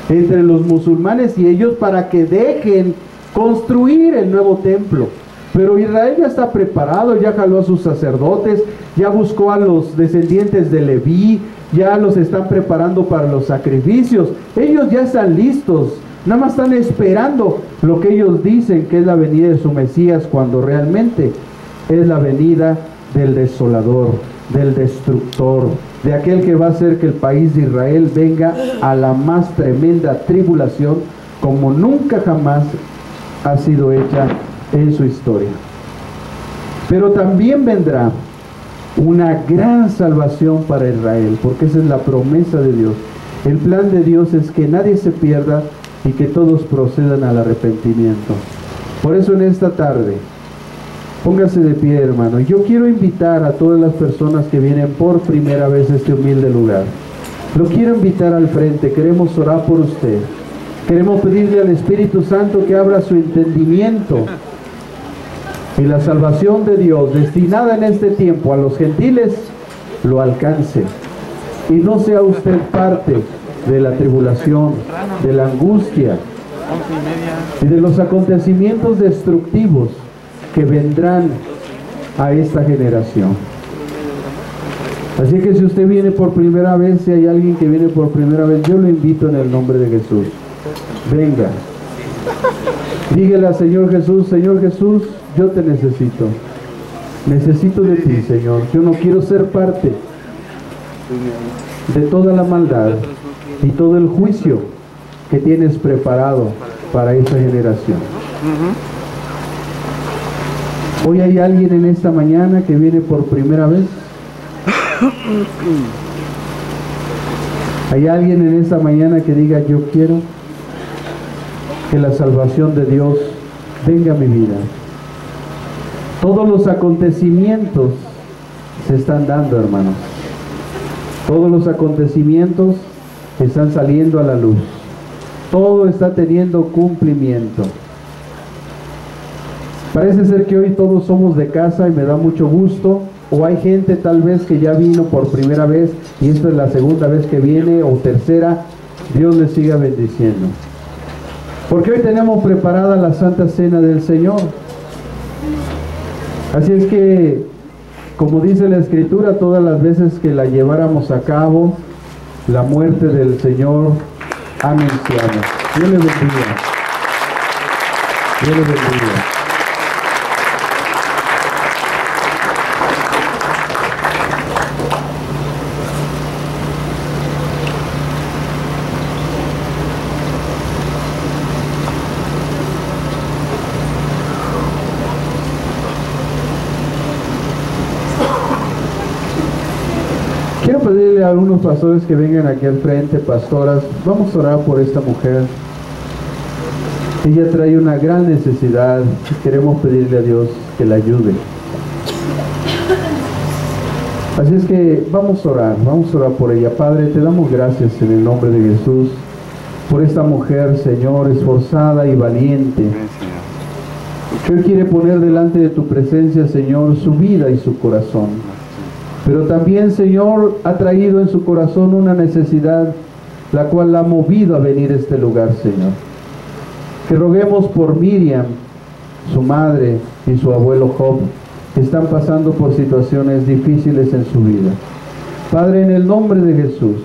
entre los musulmanes y ellos para que dejen construir el nuevo templo. Pero Israel ya está preparado, ya jaló a sus sacerdotes, ya buscó a los descendientes de Leví, ya los están preparando para los sacrificios. Ellos ya están listos, nada más están esperando lo que ellos dicen que es la venida de su Mesías, cuando realmente es la venida del desolador, del destructor, de aquel que va a hacer que el país de Israel venga a la más tremenda tribulación como nunca jamás ha sido hecha en su historia. Pero también vendrá una gran salvación para Israel, porque esa es la promesa de Dios. El plan de Dios es que nadie se pierda y que todos procedan al arrepentimiento. Por eso en esta tarde, póngase de pie, hermano. Yo quiero invitar a todas las personas que vienen por primera vez a este humilde lugar Lo quiero invitar al frente, queremos orar por usted. Queremos pedirle al Espíritu Santo que abra su entendimiento y la salvación de Dios destinada en este tiempo a los gentiles lo alcance. Y no sea usted parte de la tribulación, de la angustia y de los acontecimientos destructivos que vendrán a esta generación. Así que si usted viene por primera vez, si hay alguien que viene por primera vez, yo lo invito en el nombre de Jesús. Venga. Dígale al Señor Jesús, yo te necesito. Necesito de ti, Señor. Yo no quiero ser parte de toda la maldad y todo el juicio que tienes preparado para esta generación. Hoy hay alguien en esta mañana que viene por primera vez. Hay alguien en esta mañana que diga, yo quiero que la salvación de Dios venga a mi vida. Todos los acontecimientos se están dando, hermanos. Todos los acontecimientos están saliendo a la luz. Todo está teniendo cumplimiento. Parece ser que hoy todos somos de casa y me da mucho gusto. O hay gente tal vez que ya vino por primera vez y esta es la segunda vez que viene o tercera. Dios les siga bendiciendo. Porque hoy tenemos preparada la Santa Cena del Señor. Así es que, como dice la Escritura, todas las veces que la lleváramos a cabo, la muerte del Señor anunciamos. Dios le bendiga. Dios le bendiga. Quiero pedirle a algunos pastores que vengan aquí al frente, pastoras. Vamos a orar por esta mujer. Ella trae una gran necesidad y queremos pedirle a Dios que la ayude. Así es que vamos a orar por ella. Padre, te damos gracias en el nombre de Jesús por esta mujer, Señor, esforzada y valiente, que hoy quiere poner delante de tu presencia, Señor, su vida y su corazón. Pero también, Señor, ha traído en su corazón una necesidad, la cual la ha movido a venir a este lugar, Señor. Que roguemos por Miriam, su madre y su abuelo Job, que están pasando por situaciones difíciles en su vida. Padre, en el nombre de Jesús,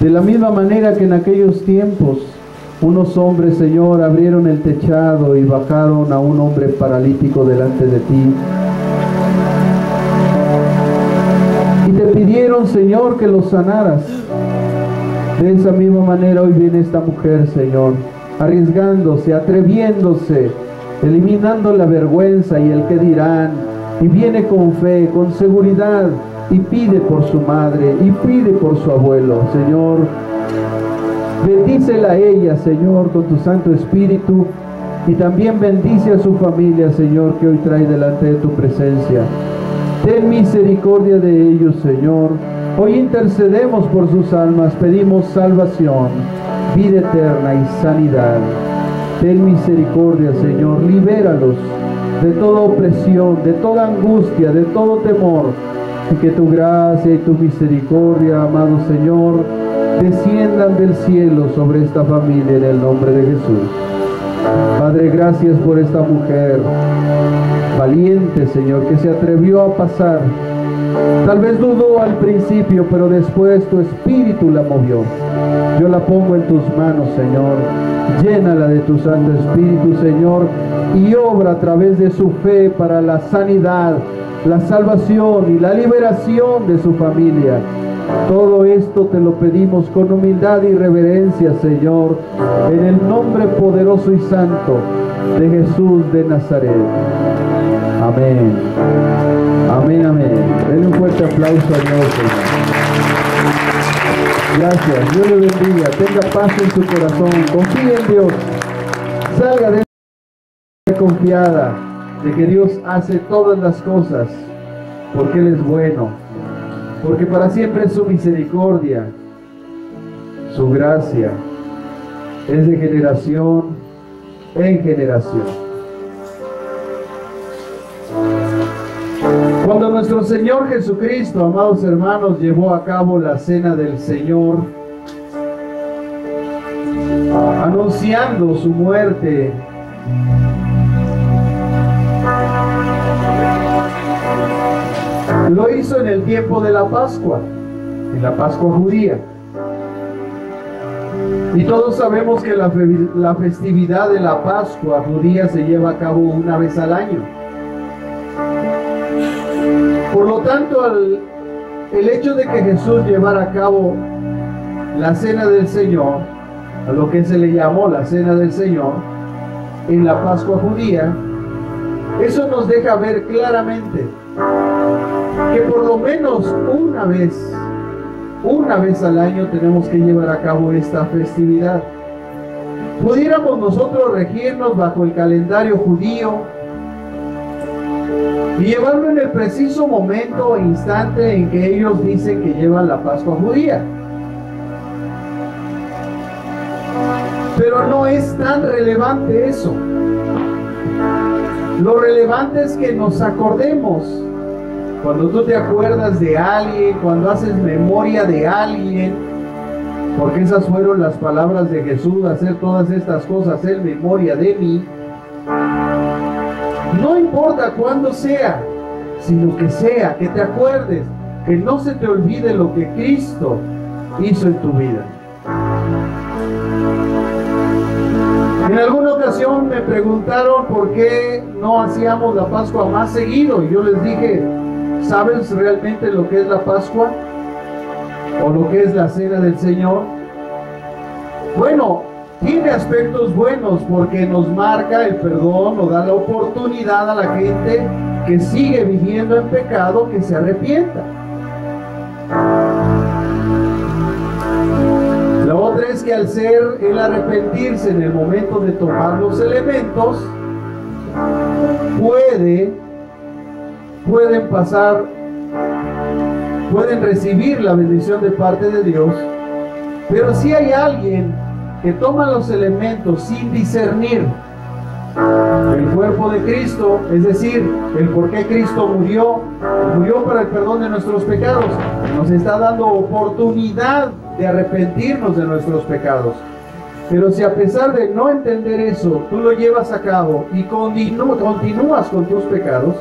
de la misma manera que en aquellos tiempos, unos hombres, Señor, abrieron el techado y bajaron a un hombre paralítico delante de ti, y te pidieron, Señor, que los sanaras. De esa misma manera hoy viene esta mujer, Señor, arriesgándose, atreviéndose, eliminando la vergüenza y el que dirán, y viene con fe, con seguridad, y pide por su madre, y pide por su abuelo. Señor, bendícela a ella, Señor, con tu Santo Espíritu, y también bendice a su familia, Señor, que hoy trae delante de tu presencia. Ten misericordia de ellos, Señor. Hoy intercedemos por sus almas, pedimos salvación, vida eterna y sanidad. Ten misericordia, Señor, libéralos de toda opresión, de toda angustia, de todo temor, y que tu gracia y tu misericordia, amado Señor, desciendan del cielo sobre esta familia en el nombre de Jesús. Padre, gracias por esta mujer valiente, Señor, que se atrevió a pasar. Tal vez dudó al principio, pero después tu Espíritu la movió. Yo la pongo en tus manos, Señor. Llénala de tu Santo Espíritu, Señor, y obra a través de su fe para la sanidad, la salvación y la liberación de su familia. Todo esto te lo pedimos con humildad y reverencia, Señor, en el nombre poderoso y santo de Jesús de Nazaret. Amén. Amén, amén. Denle un fuerte aplauso a Dios, Señor. Gracias. Dios le bendiga. Tenga paz en su corazón. Confíe en Dios. Salga de esta confiada de que Dios hace todas las cosas porque Él es bueno. Porque para siempre es su misericordia Su gracia es de generación en generación. Cuando nuestro Señor Jesucristo, amados hermanos, llevó a cabo la cena del Señor, anunciando su muerte, lo hizo en el tiempo de la Pascua, en la Pascua judía. Y todos sabemos que la festividad de la Pascua judía se lleva a cabo una vez al año. Por lo tanto, el hecho de que Jesús llevara a cabo la cena del Señor, a lo que se le llamó la cena del Señor, en la Pascua judía, eso nos deja ver claramente que por lo menos una vez al año tenemos que llevar a cabo esta festividad. Pudiéramos nosotros regirnos bajo el calendario judío y llevarlo en el preciso momento e instante en que ellos dicen que llevan la Pascua judía. Pero no es tan relevante eso. Lo relevante es que nos acordemos. Cuando tú te acuerdas de alguien, cuando haces memoria de alguien, porque esas fueron las palabras de Jesús, hacer todas estas cosas en memoria de mí, no importa cuándo sea, sino que sea, que te acuerdes, que no se te olvide lo que Cristo hizo en tu vida. En alguna ocasión me preguntaron por qué no hacíamos la Pascua más seguido, y yo les dije, ¿sabes realmente lo que es la Pascua? ¿O lo que es la cena del Señor? Bueno, tiene aspectos buenos porque nos marca el perdón, nos da la oportunidad a la gente que sigue viviendo en pecado que se arrepienta. La otra es que al ser el arrepentirse en el momento de tomar los elementos, pueden recibir la bendición de parte de Dios. Pero si hay alguien que toma los elementos sin discernir el cuerpo de Cristo, es decir, el por qué Cristo murió para el perdón de nuestros pecados, nos está dando oportunidad de arrepentirnos de nuestros pecados. Pero si a pesar de no entender eso, tú lo llevas a cabo y continúas con tus pecados,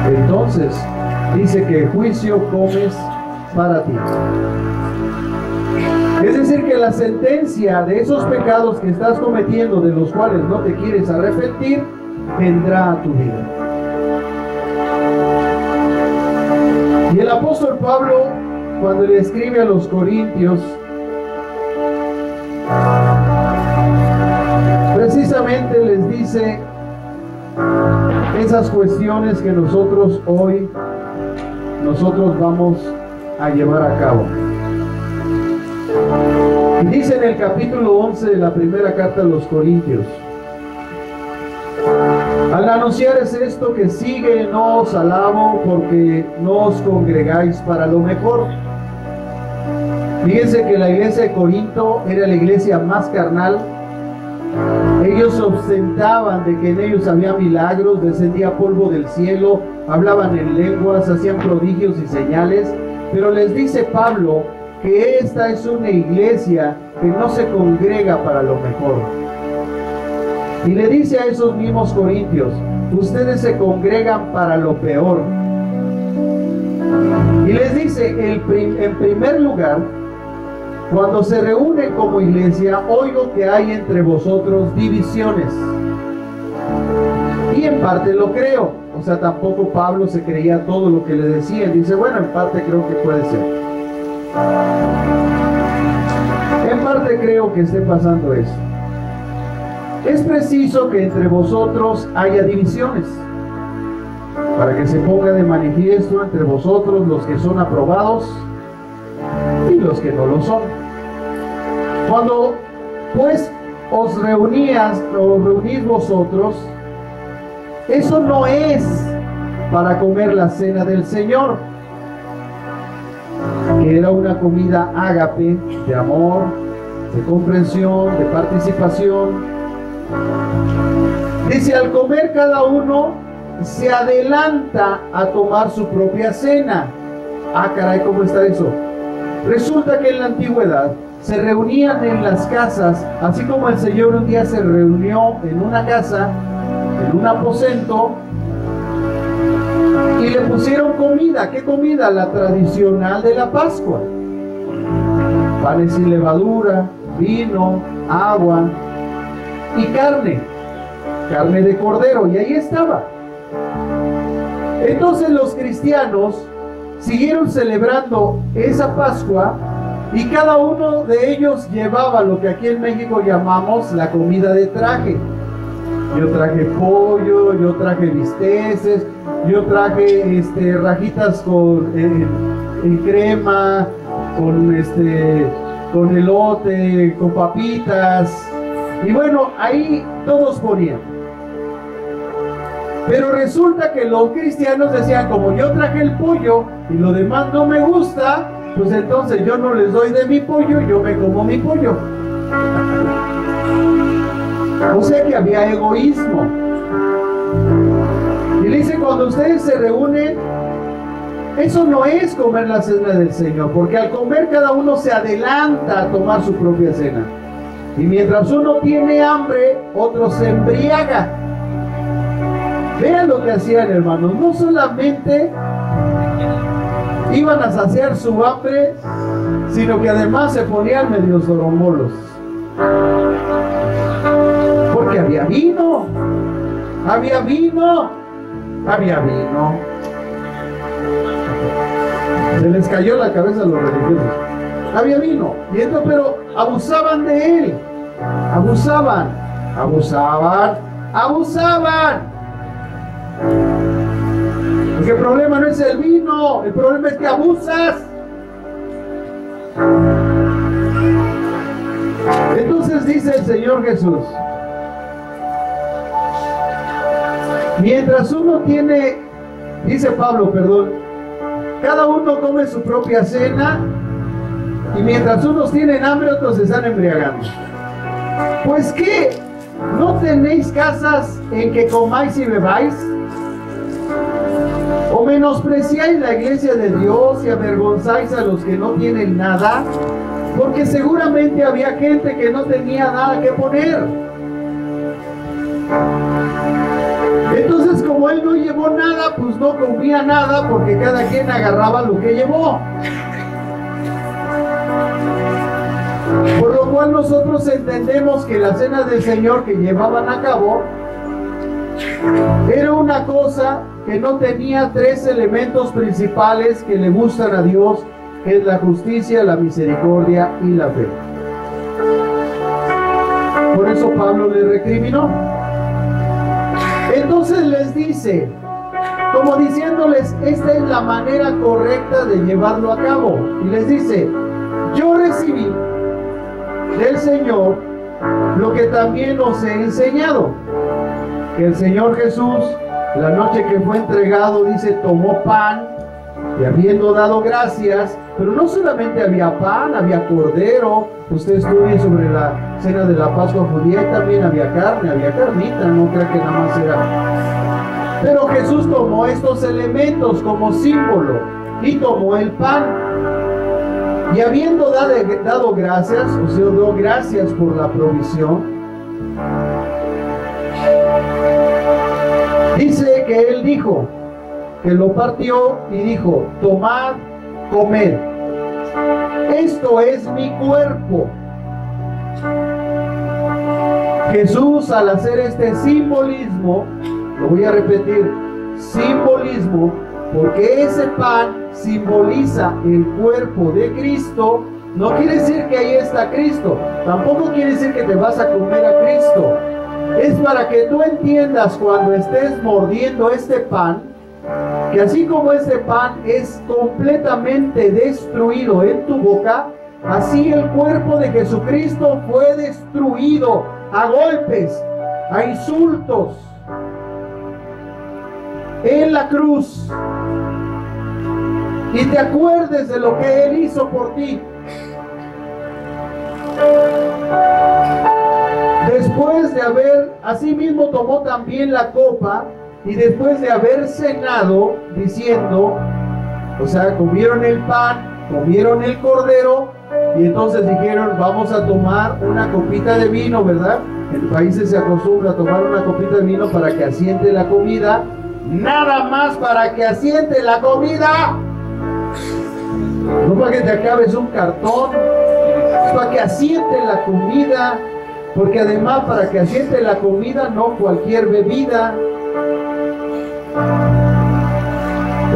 entonces dice que juicio comes para ti. Es decir, que la sentencia de esos pecados que estás cometiendo, de los cuales no te quieres arrepentir, vendrá a tu vida. Y el apóstol Pablo, cuando le escribe a los Corintios, precisamente les dice esas cuestiones que nosotros vamos a llevar a cabo. Y dice en el capítulo 11 de la primera carta a los Corintios: al anunciar es esto que sigue, no os alabo porque no os congregáis para lo mejor. Fíjense que la iglesia de Corinto era la iglesia más carnal. Ellos ostentaban de que en ellos había milagros, descendía polvo del cielo, hablaban en lenguas, hacían prodigios y señales. Pero les dice Pablo que esta es una iglesia que no se congrega para lo mejor. Y le dice a esos mismos corintios: ustedes se congregan para lo peor. Y les dice, en primer lugar, cuando se reúnen como iglesia, oigo que hay entre vosotros divisiones. Y en parte lo creo. O sea, tampoco Pablo se creía todo lo que le decían. Dice, bueno, en parte creo que puede ser. En parte creo que esté pasando eso. Es preciso que entre vosotros haya divisiones, para que se ponga de manifiesto entre vosotros los que son aprobados y los que no lo son. Cuando pues os reunís vosotros, eso no es para comer la cena del Señor. que era una comida ágape, de amor, de comprensión, de participación. Dice, al comer cada uno se adelanta a tomar su propia cena. Ah, caray, ¿cómo está eso? Resulta que en la antigüedad se reunían en las casas, así como el Señor un día se reunió en una casa, en un aposento, y le pusieron comida. ¿Qué comida? La tradicional de la Pascua. Panes sin levadura, vino, agua y carne de cordero, y ahí estaba. Entonces los cristianos siguieron celebrando esa Pascua y cada uno de ellos llevaba lo que aquí en México llamamos la comida de traje. Yo traje pollo, yo traje bisteces, yo traje rajitas en crema, con elote, con papitas, y bueno, ahí todos ponían. Pero resulta que los cristianos decían, como yo traje el pollo y lo demás no me gusta, pues entonces yo no les doy de mi pollo, yo me como mi pollo. O sea que había egoísmo. Y le dice, cuando ustedes se reúnen, eso no es comer la cena del Señor, porque al comer cada uno se adelanta a tomar su propia cena. Y mientras uno tiene hambre, otro se embriaga. Vean lo que hacían, hermanos. No solamente iban a saciar su hambre, sino que además se ponían medios dorombolos. Porque había vino. Había vino. Había vino. Se les cayó la cabeza a los religiosos. Había vino. Y esto, pero abusaban de él. Abusaban. Porque el problema no es el vino, el problema es que abusas. Entonces dice el Señor Jesús, mientras uno tiene, dice Pablo, perdón, cada uno come su propia cena, y mientras unos tienen hambre, otros se están embriagando. Pues ¿qué? ¿No tenéis casas en que comáis y bebáis? ¿O menospreciáis la iglesia de Dios y avergonzáis a los que no tienen nada? Porque seguramente había gente que no tenía nada que poner. Entonces, como él no llevó nada, pues no comía nada, porque cada quien agarraba lo que llevó. Por lo cual nosotros entendemos que la cena del Señor que llevaban a cabo era una cosa que no tenía tres elementos principales que le gustan a Dios, que es la justicia, la misericordia y la fe. Por eso Pablo le recriminó. Entonces les dice, como diciéndoles, esta es la manera correcta de llevarlo a cabo. Y les dice, yo recibí del Señor lo que también os he enseñado, que el Señor Jesús, la noche que fue entregado, dice, tomó pan y habiendo dado gracias, pero no solamente había pan, había cordero. Usted estudie sobre la cena de la Pascua judía y también había carne, había carnita, no crea que nada más era. Pero Jesús tomó estos elementos como símbolo y tomó el pan. Y habiendo dado gracias, o sea, dio gracias por la provisión, dice que él dijo, que lo partió y dijo, tomad, comed, esto es mi cuerpo. Jesús, al hacer este simbolismo, lo voy a repetir, simbolismo, porque ese pan simboliza el cuerpo de Cristo. No quiere decir que ahí está Cristo, tampoco quiere decir que te vas a comer a Cristo. Es para que tú entiendas cuando estés mordiendo este pan, que así como este pan es completamente destruido en tu boca, así el cuerpo de Jesucristo fue destruido a golpes, a insultos, en la cruz. y te acuerdes de lo que Él hizo por ti. Después de haber, asimismo tomó también la copa, y después de haber cenado, diciendo, o sea, comieron el pan, comieron el cordero, y entonces dijeron, vamos a tomar una copita de vino, ¿verdad? En países se acostumbra a tomar una copita de vino para que asiente la comida, nada más para que asiente la comida. No para que te acabes un cartón, es para que asiente la comida, porque además para que asiente la comida no cualquier bebida.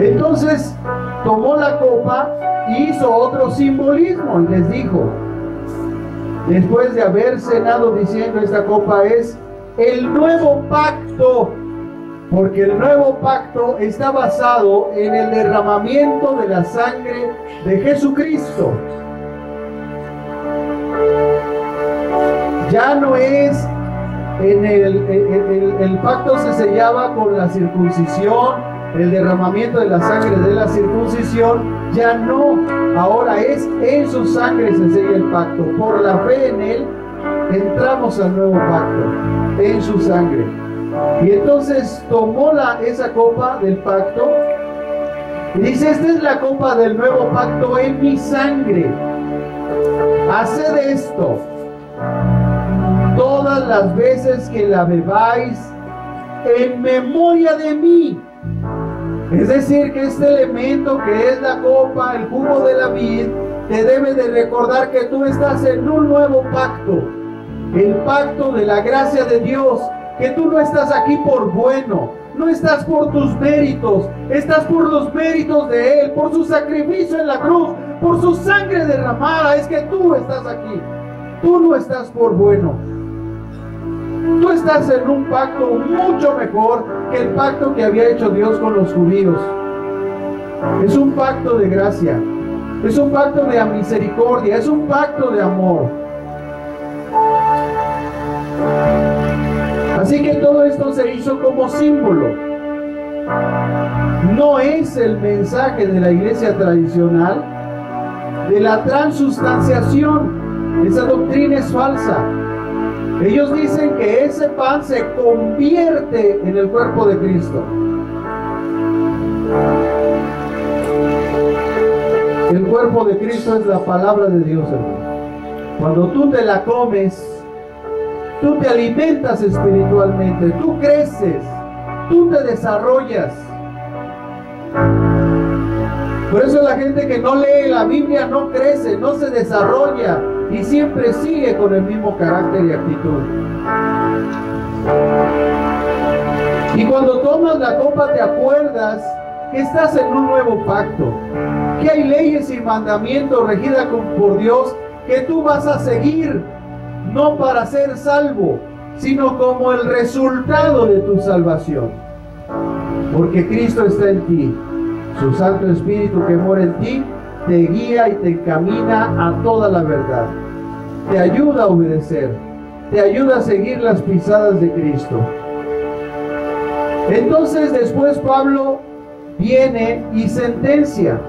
Entonces tomó la copa y hizo otro simbolismo y les dijo, después de haber cenado, diciendo, esta copa es el nuevo pacto, porque el nuevo pacto está basado en el derramamiento de la sangre de Jesucristo. Ya no es el pacto se sellaba con la circuncisión, el derramamiento de la sangre de la circuncisión, ya no, ahora es en su sangre se sella el pacto. Por la fe en Él entramos al nuevo pacto, en su sangre. Y entonces tomó esa copa del pacto y dice, esta es la copa del nuevo pacto en mi sangre. Haced esto todas las veces que la bebáis en memoria de mí. Es decir, que este elemento que es la copa, el jugo de la vid, te debe de recordar que tú estás en un nuevo pacto, el pacto de la gracia de Dios, que tú no estás aquí por bueno, no estás por tus méritos, estás por los méritos de Él, por su sacrificio en la cruz, por su sangre derramada. Es que tú estás aquí, tú no estás por bueno. Tú estás en un pacto mucho mejor que el pacto que había hecho Dios con los judíos. Es un pacto de gracia, es un pacto de misericordia, es un pacto de amor. Así que todo esto se hizo como símbolo. No es el mensaje de la iglesia tradicional de la transustanciación. Esa doctrina es falsa. Ellos dicen que ese pan se convierte en el cuerpo de Cristo. El cuerpo de Cristo es la palabra de Dios, hermano. Cuando tú te la comes, tú te alimentas espiritualmente, tú creces, tú te desarrollas. Por eso la gente que no lee la Biblia no crece, no se desarrolla y siempre sigue con el mismo carácter y actitud. Y cuando tomas la copa te acuerdas que estás en un nuevo pacto, que hay leyes y mandamientos regidas por Dios que tú vas a seguir, no para ser salvo, sino como el resultado de tu salvación. Porque Cristo está en ti, su Santo Espíritu que mora en ti, te guía y te encamina a toda la verdad. Te ayuda a obedecer, te ayuda a seguir las pisadas de Cristo. Entonces después Pablo viene y sentencia.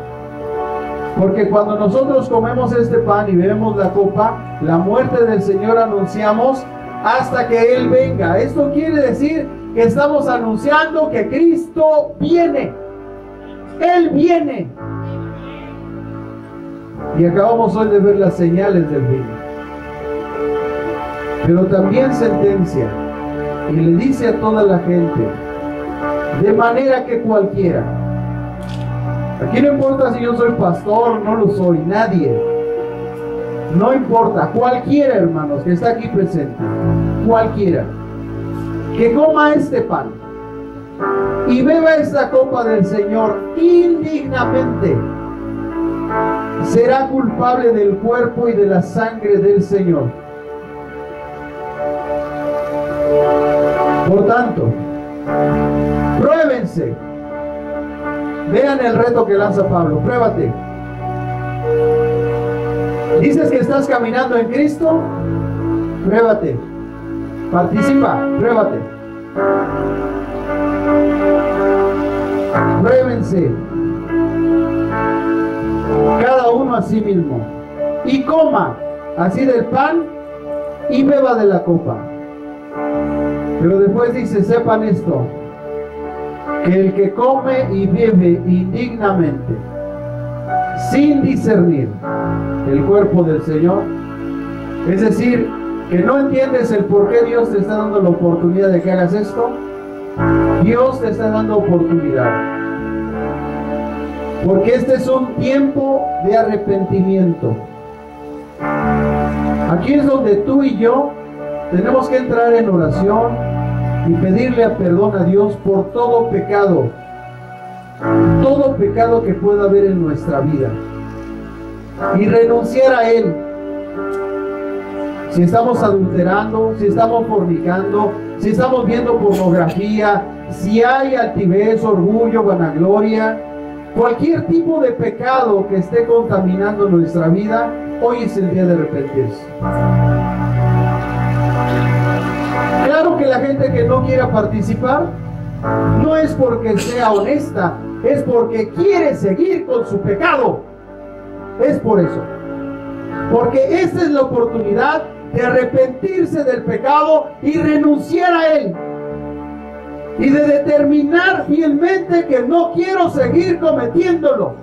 Porque cuando nosotros comemos este pan y bebemos la copa, la muerte del Señor anunciamos hasta que Él venga. Esto quiere decir que estamos anunciando que Cristo viene. Él viene. Y acabamos hoy de ver las señales del fin. Pero también sentencia y le dice a toda la gente, de manera que cualquiera. Aquí no importa si yo soy pastor, no lo soy, nadie. No importa, cualquiera, hermanos, que está aquí presente, cualquiera, que coma este pan y beba esta copa del Señor indignamente, será culpable del cuerpo y de la sangre del Señor. Por tanto, pruébense. Vean el reto que lanza Pablo. Pruébate. ¿Dices que estás caminando en Cristo? Pruébate. Participa. Pruébate. Pruébense. a sí mismo, y coma así del pan y beba de la copa. Pero después dice, sepan esto, que el que come y bebe indignamente, sin discernir el cuerpo del Señor, es decir, que no entiendes el por qué Dios te está dando la oportunidad de que hagas esto. Dios te está dando oportunidad, porque este es un tiempo de arrepentimiento. Aquí es donde tú y yo tenemos que entrar en oración y pedirle perdón a Dios por todo pecado que pueda haber en nuestra vida, y renunciar a Él. Si estamos adulterando, si estamos fornicando, si estamos viendo pornografía, si hay altivez, orgullo, vanagloria, cualquier tipo de pecado que esté contaminando nuestra vida, hoy es el día de arrepentirse. Claro que la gente que no quiera participar no es porque sea honesta, es porque quiere seguir con su pecado. Es por eso. Porque esta es la oportunidad de arrepentirse del pecado y renunciar a él. Y de determinar fielmente que no quiero seguir cometiéndolo.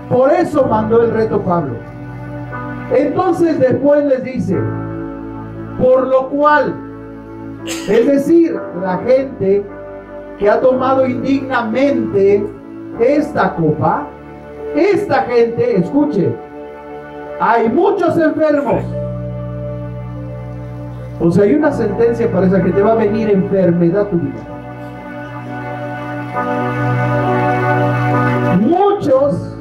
Por eso mandó el reto Pablo. Entonces después les dice, por lo cual, es decir, la gente que ha tomado indignamente esta copa, esta gente, escuche, hay muchos enfermos. O sea, hay una sentencia para esa que te va a venir enfermedad a tu vida. Muchos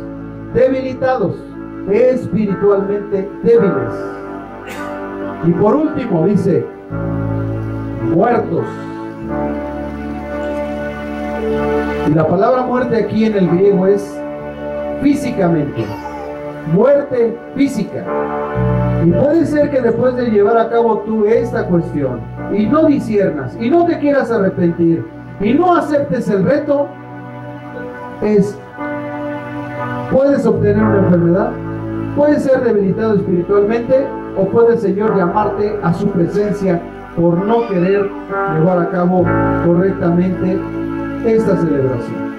debilitados, espiritualmente débiles. Y por último dice, muertos. Y la palabra muerte aquí en el griego es físicamente, muerte física. Y puede ser que después de llevar a cabo tú esta cuestión y no disiernas y no te quieras arrepentir y no aceptes el reto, puedes obtener una enfermedad, puedes ser debilitado espiritualmente, o puede el Señor llamarte a su presencia por no querer llevar a cabo correctamente esta celebración.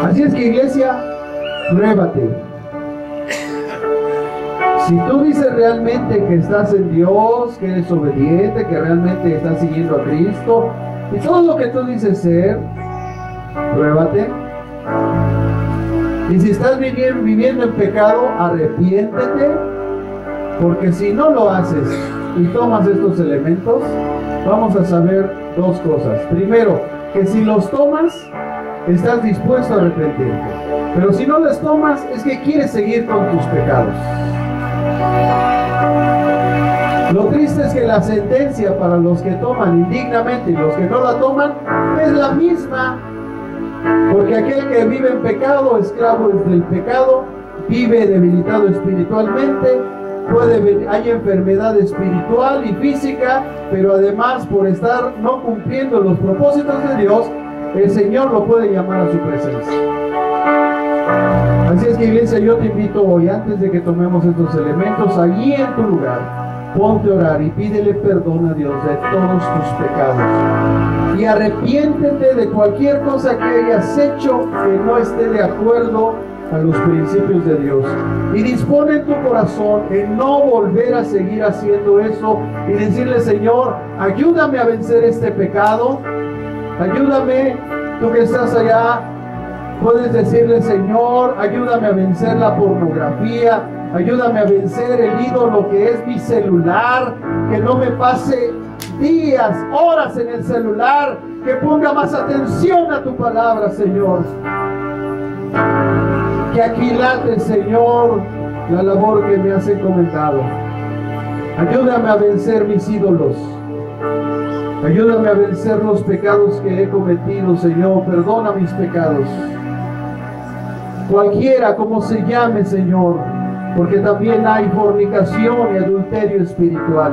Así es que, iglesia, pruébate. Si tú dices realmente que estás en Dios, que eres obediente, que realmente estás siguiendo a Cristo, y todo lo que tú dices ser, pruébate. Y si estás viviendo en pecado, arrepiéntete, porque si no lo haces y tomas estos elementos, vamos a saber dos cosas. Primero, que si los tomas, estás dispuesto a arrepentirte. Pero si no los tomas, es que quieres seguir con tus pecados. Lo triste es que la sentencia para los que toman indignamente y los que no la toman es la misma. Porque aquel que vive en pecado, esclavo es del pecado, vive debilitado espiritualmente, hay enfermedad espiritual y física, pero además por estar no cumpliendo los propósitos de Dios, el Señor lo puede llamar a su presencia. Así es que, iglesia, yo te invito hoy, antes de que tomemos estos elementos, allí en tu lugar, ponte a orar y pídele perdón a Dios de todos tus pecados. Y arrepiéntete de cualquier cosa que hayas hecho que no esté de acuerdo a los principios de Dios. Y dispone en tu corazón en no volver a seguir haciendo eso y decirle, Señor, ayúdame a vencer este pecado. Ayúdame, tú que estás allá, puedes decirle, Señor, ayúdame a vencer la pornografía. Ayúdame a vencer el ídolo que es mi celular, que no me pase días, horas en el celular, que ponga más atención a tu palabra, Señor. Que aquilate, Señor, la labor que me has encomendado. Ayúdame a vencer mis ídolos. Ayúdame a vencer los pecados que he cometido, Señor. Perdona mis pecados. Cualquiera, como se llame, Señor. Porque también hay fornicación y adulterio espiritual.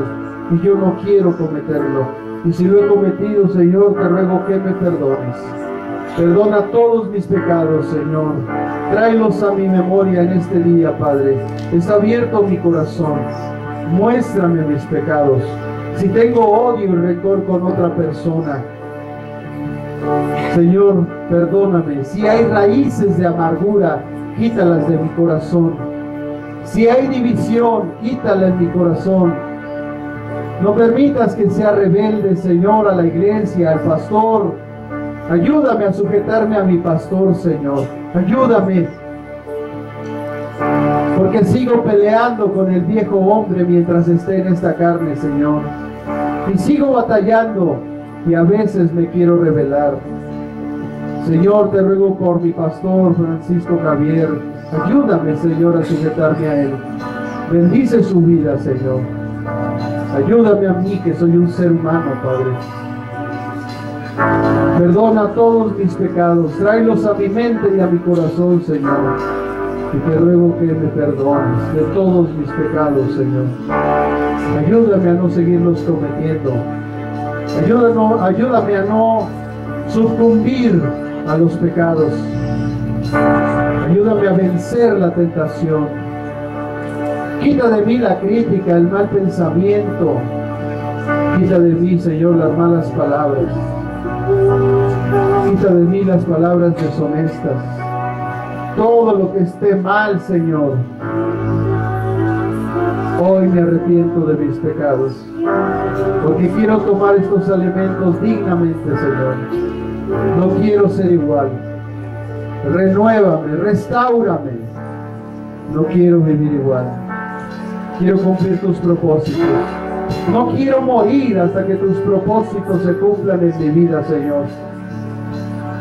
Y yo no quiero cometerlo. Y si lo he cometido, Señor, te ruego que me perdones. Perdona todos mis pecados, Señor. Tráelos a mi memoria en este día, Padre. Está abierto mi corazón. Muéstrame mis pecados. Si tengo odio y rencor con otra persona, Señor, perdóname. Si hay raíces de amargura, quítalas de mi corazón. Si hay división, quítala en mi corazón. No permitas que sea rebelde, Señor, a la iglesia, al pastor. Ayúdame a sujetarme a mi pastor, Señor. Ayúdame. Porque sigo peleando con el viejo hombre mientras esté en esta carne, Señor. Y sigo batallando y a veces me quiero rebelar. Señor, te ruego por mi pastor Francisco Javier. Ayúdame, Señor, a sujetarme a él. Bendice su vida, Señor. Ayúdame a mí, que soy un ser humano, Padre. Perdona todos mis pecados. Tráelos a mi mente y a mi corazón, Señor. Y te ruego que me perdones de todos mis pecados, Señor. Ayúdame a no seguirlos cometiendo. Ayúdame a no sucumbir a los pecados. Ayúdame a vencer la tentación. Quita de mí la crítica, el mal pensamiento. Quita de mí, Señor, las malas palabras. Quita de mí las palabras deshonestas. Todo lo que esté mal, Señor. Hoy me arrepiento de mis pecados, porque quiero tomar estos alimentos dignamente, Señor. No quiero ser igual. Renuévame, restáurame. No quiero vivir igual. Quiero cumplir tus propósitos. No quiero morir hasta que tus propósitos se cumplan en mi vida, Señor.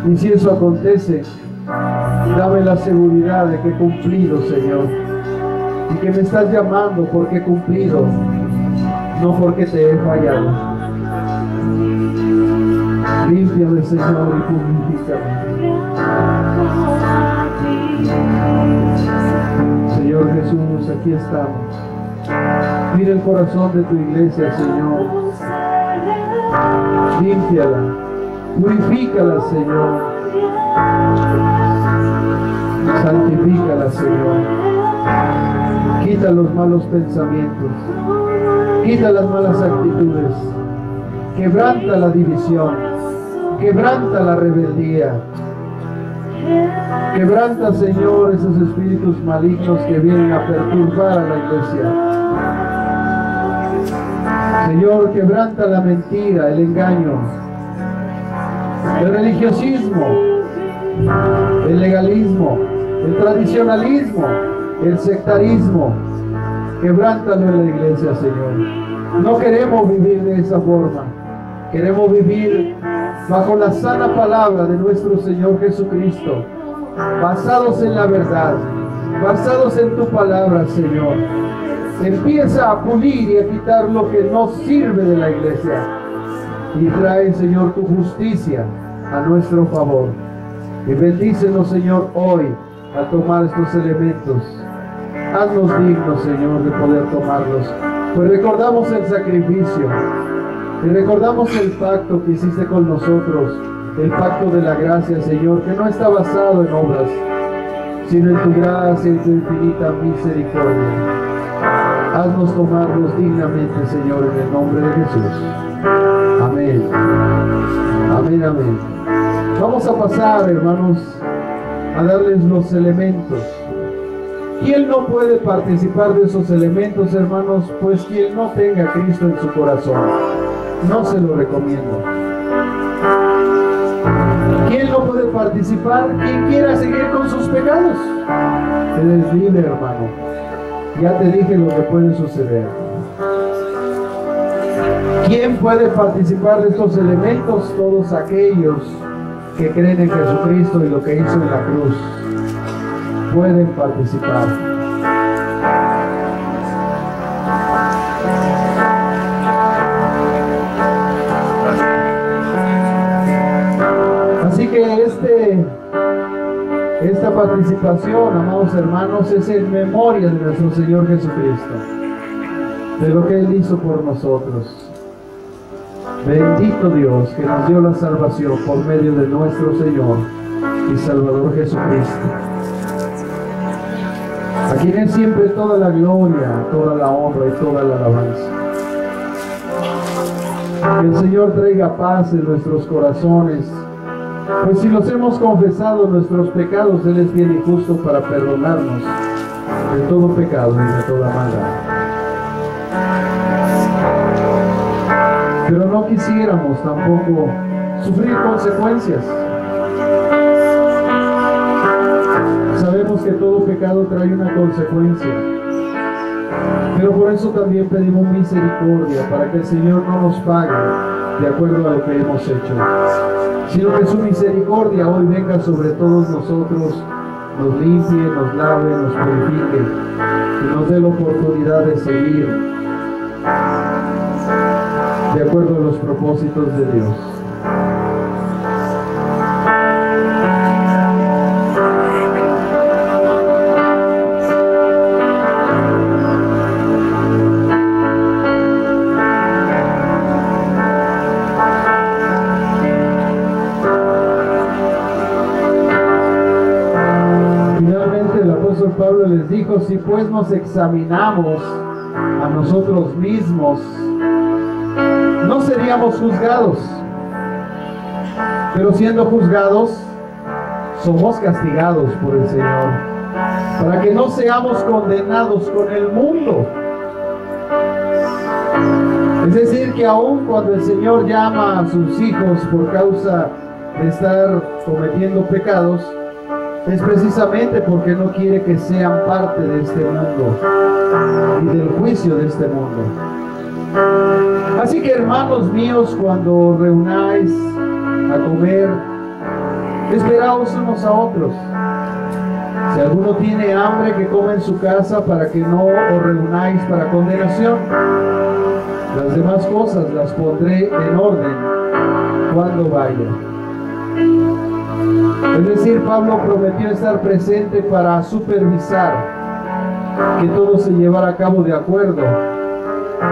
Y si eso acontece, dame la seguridad de que he cumplido, Señor. Y que me estás llamando porque he cumplido, no porque te he fallado. Límpiame, Señor, y purifícame. Señor Jesús, aquí estamos. Mira el corazón de tu iglesia, Señor. Límpiala, purifícala, Señor. Santifícala, Señor. Quita los malos pensamientos. Quita las malas actitudes. Quebranta la división. Quebranta la rebeldía. Quebranta, Señor, esos espíritus malignos que vienen a perturbar a la iglesia. Señor, quebranta la mentira, el engaño, el religiosismo, el legalismo, el tradicionalismo, el sectarismo. Quebrántalo en la iglesia, Señor. No queremos vivir de esa forma. Queremos vivir bajo la sana palabra de nuestro Señor Jesucristo, basados en la verdad, basados en tu palabra, Señor. Empieza a pulir y a quitar lo que no sirve de la iglesia y trae, Señor, tu justicia a nuestro favor. Y bendícenos, Señor, hoy a tomar estos elementos. Haznos dignos, Señor, de poder tomarlos. Pues recordamos el sacrificio y recordamos el pacto que hiciste con nosotros, el pacto de la gracia, Señor, que no está basado en obras, sino en tu gracia y tu infinita misericordia. Haznos tomarlos dignamente, Señor, en el nombre de Jesús. Amén. Amén, amén. Vamos a pasar, hermanos, a darles los elementos. ¿Quién no puede participar de esos elementos, hermanos? Pues quien no tenga a Cristo en su corazón. No se lo recomiendo. ¿Quién no puede participar? Quien quiera seguir con sus pecados. Eres libre, hermano. Ya te dije lo que puede suceder. ¿Quién puede participar de estos elementos? Todos aquellos que creen en Jesucristo y lo que hizo en la cruz pueden participar. Así que esta participación, amados hermanos, es en memoria de nuestro Señor Jesucristo, de lo que Él hizo por nosotros. Bendito Dios que nos dio la salvación por medio de nuestro Señor y Salvador Jesucristo, a quien es siempre toda la gloria, toda la honra y toda la alabanza. Que el Señor traiga paz en nuestros corazones, pues si los hemos confesado nuestros pecados, Él es bien y justo para perdonarnos de todo pecado y de toda maldad. Pero no quisiéramos tampoco sufrir consecuencias. Sabemos que todo pecado trae una consecuencia, pero por eso también pedimos misericordia, para que el Señor no nos pague de acuerdo a lo que hemos hecho, sino que su misericordia hoy venga sobre todos nosotros, nos limpie, nos lave, nos purifique y nos dé la oportunidad de seguir de acuerdo a los propósitos de Dios. Pablo les dijo: si pues nos examinamos a nosotros mismos, no seríamos juzgados, pero siendo juzgados, somos castigados por el Señor, para que no seamos condenados con el mundo. Es decir, que aun cuando el Señor llama a sus hijos por causa de estar cometiendo pecados, es precisamente porque no quiere que sean parte de este mundo y del juicio de este mundo. Así que, hermanos míos, cuando reunáis a comer, esperaos unos a otros. Si alguno tiene hambre, que coma en su casa, para que no os reunáis para condenación. Las demás cosas las pondré en orden cuando vaya. Es decir, Pablo prometió estar presente para supervisar que todo se llevara a cabo de acuerdo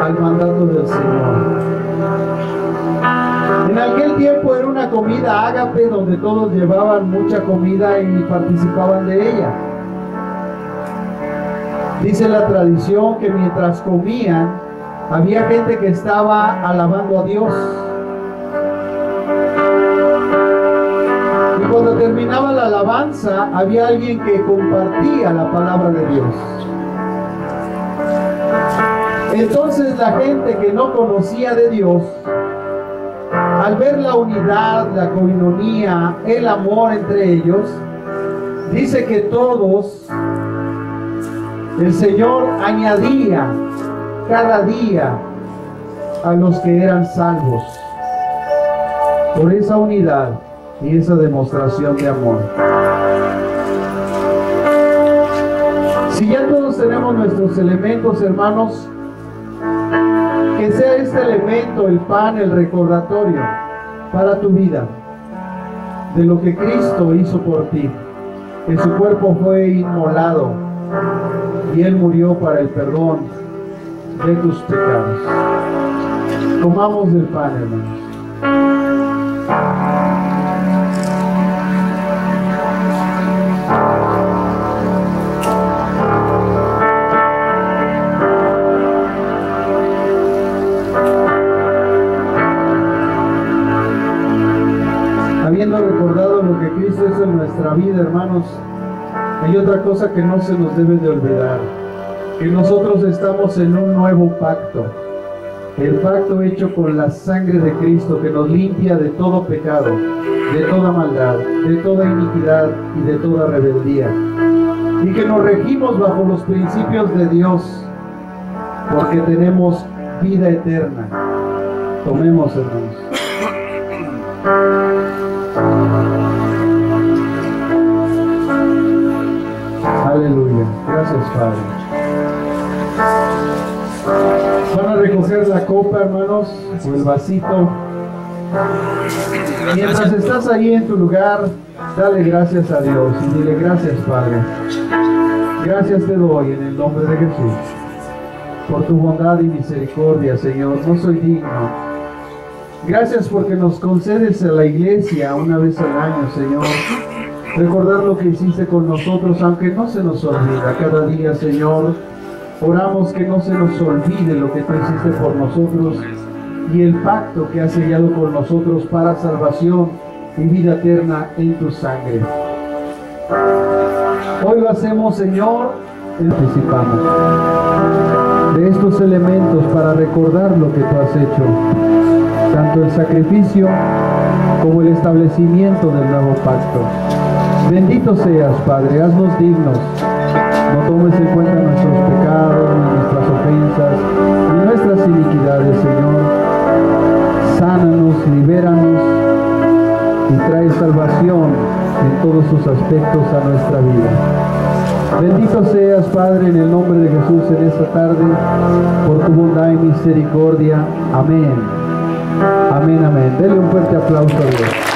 al mandato del Señor. En aquel tiempo era una comida ágape donde todos llevaban mucha comida y participaban de ella. Dice la tradición que mientras comían, había gente que estaba alabando a Dios. Y cuando terminaba la alabanza, había alguien que compartía la palabra de Dios. Entonces la gente que no conocía de Dios, al ver la unidad, la coinonía, el amor entre ellos, dice que todos, el Señor añadía cada día a los que eran salvos, por esa unidad y esa demostración de amor. Si ya todos tenemos nuestros elementos, hermanos, que sea este elemento, el pan, el recordatorio para tu vida de lo que Cristo hizo por ti, que su cuerpo fue inmolado y Él murió para el perdón de tus pecados. Comamos del pan, hermanos. Habiendo recordado lo que Cristo hizo en nuestra vida, hermanos, hay otra cosa que no se nos debe de olvidar, que nosotros estamos en un nuevo pacto, el pacto hecho con la sangre de Cristo, que nos limpia de todo pecado, de toda maldad, de toda iniquidad y de toda rebeldía, y que nos regimos bajo los principios de Dios, porque tenemos vida eterna. Tomemos, hermanos. Aleluya. Gracias, Padre. Van a recoger la copa, hermanos, o el vasito. Mientras estás ahí en tu lugar, dale gracias a Dios y dile: gracias, Padre. Gracias te doy en el nombre de Jesús por tu bondad y misericordia, Señor. No soy digno, Gracias porque nos concedes a la iglesia una vez al año, Señor. Recordar lo que hiciste con nosotros, aunque no se nos olvida. Cada día, Señor, oramos que no se nos olvide lo que tú hiciste por nosotros y el pacto que has sellado con nosotros para salvación y vida eterna en tu sangre. Hoy lo hacemos, Señor, y participamos de estos elementos para recordar lo que tú has hecho, tanto el sacrificio como el establecimiento del nuevo pacto. Bendito seas, Padre, haznos dignos. No tomes en cuenta nuestros pecados, ni nuestras ofensas, ni nuestras iniquidades, Señor. Sánanos, libéranos y trae salvación en todos sus aspectos a nuestra vida. Bendito seas, Padre, en el nombre de Jesús en esta tarde, por tu bondad y misericordia. Amén. Amén, amén. Dele un fuerte aplauso a Dios.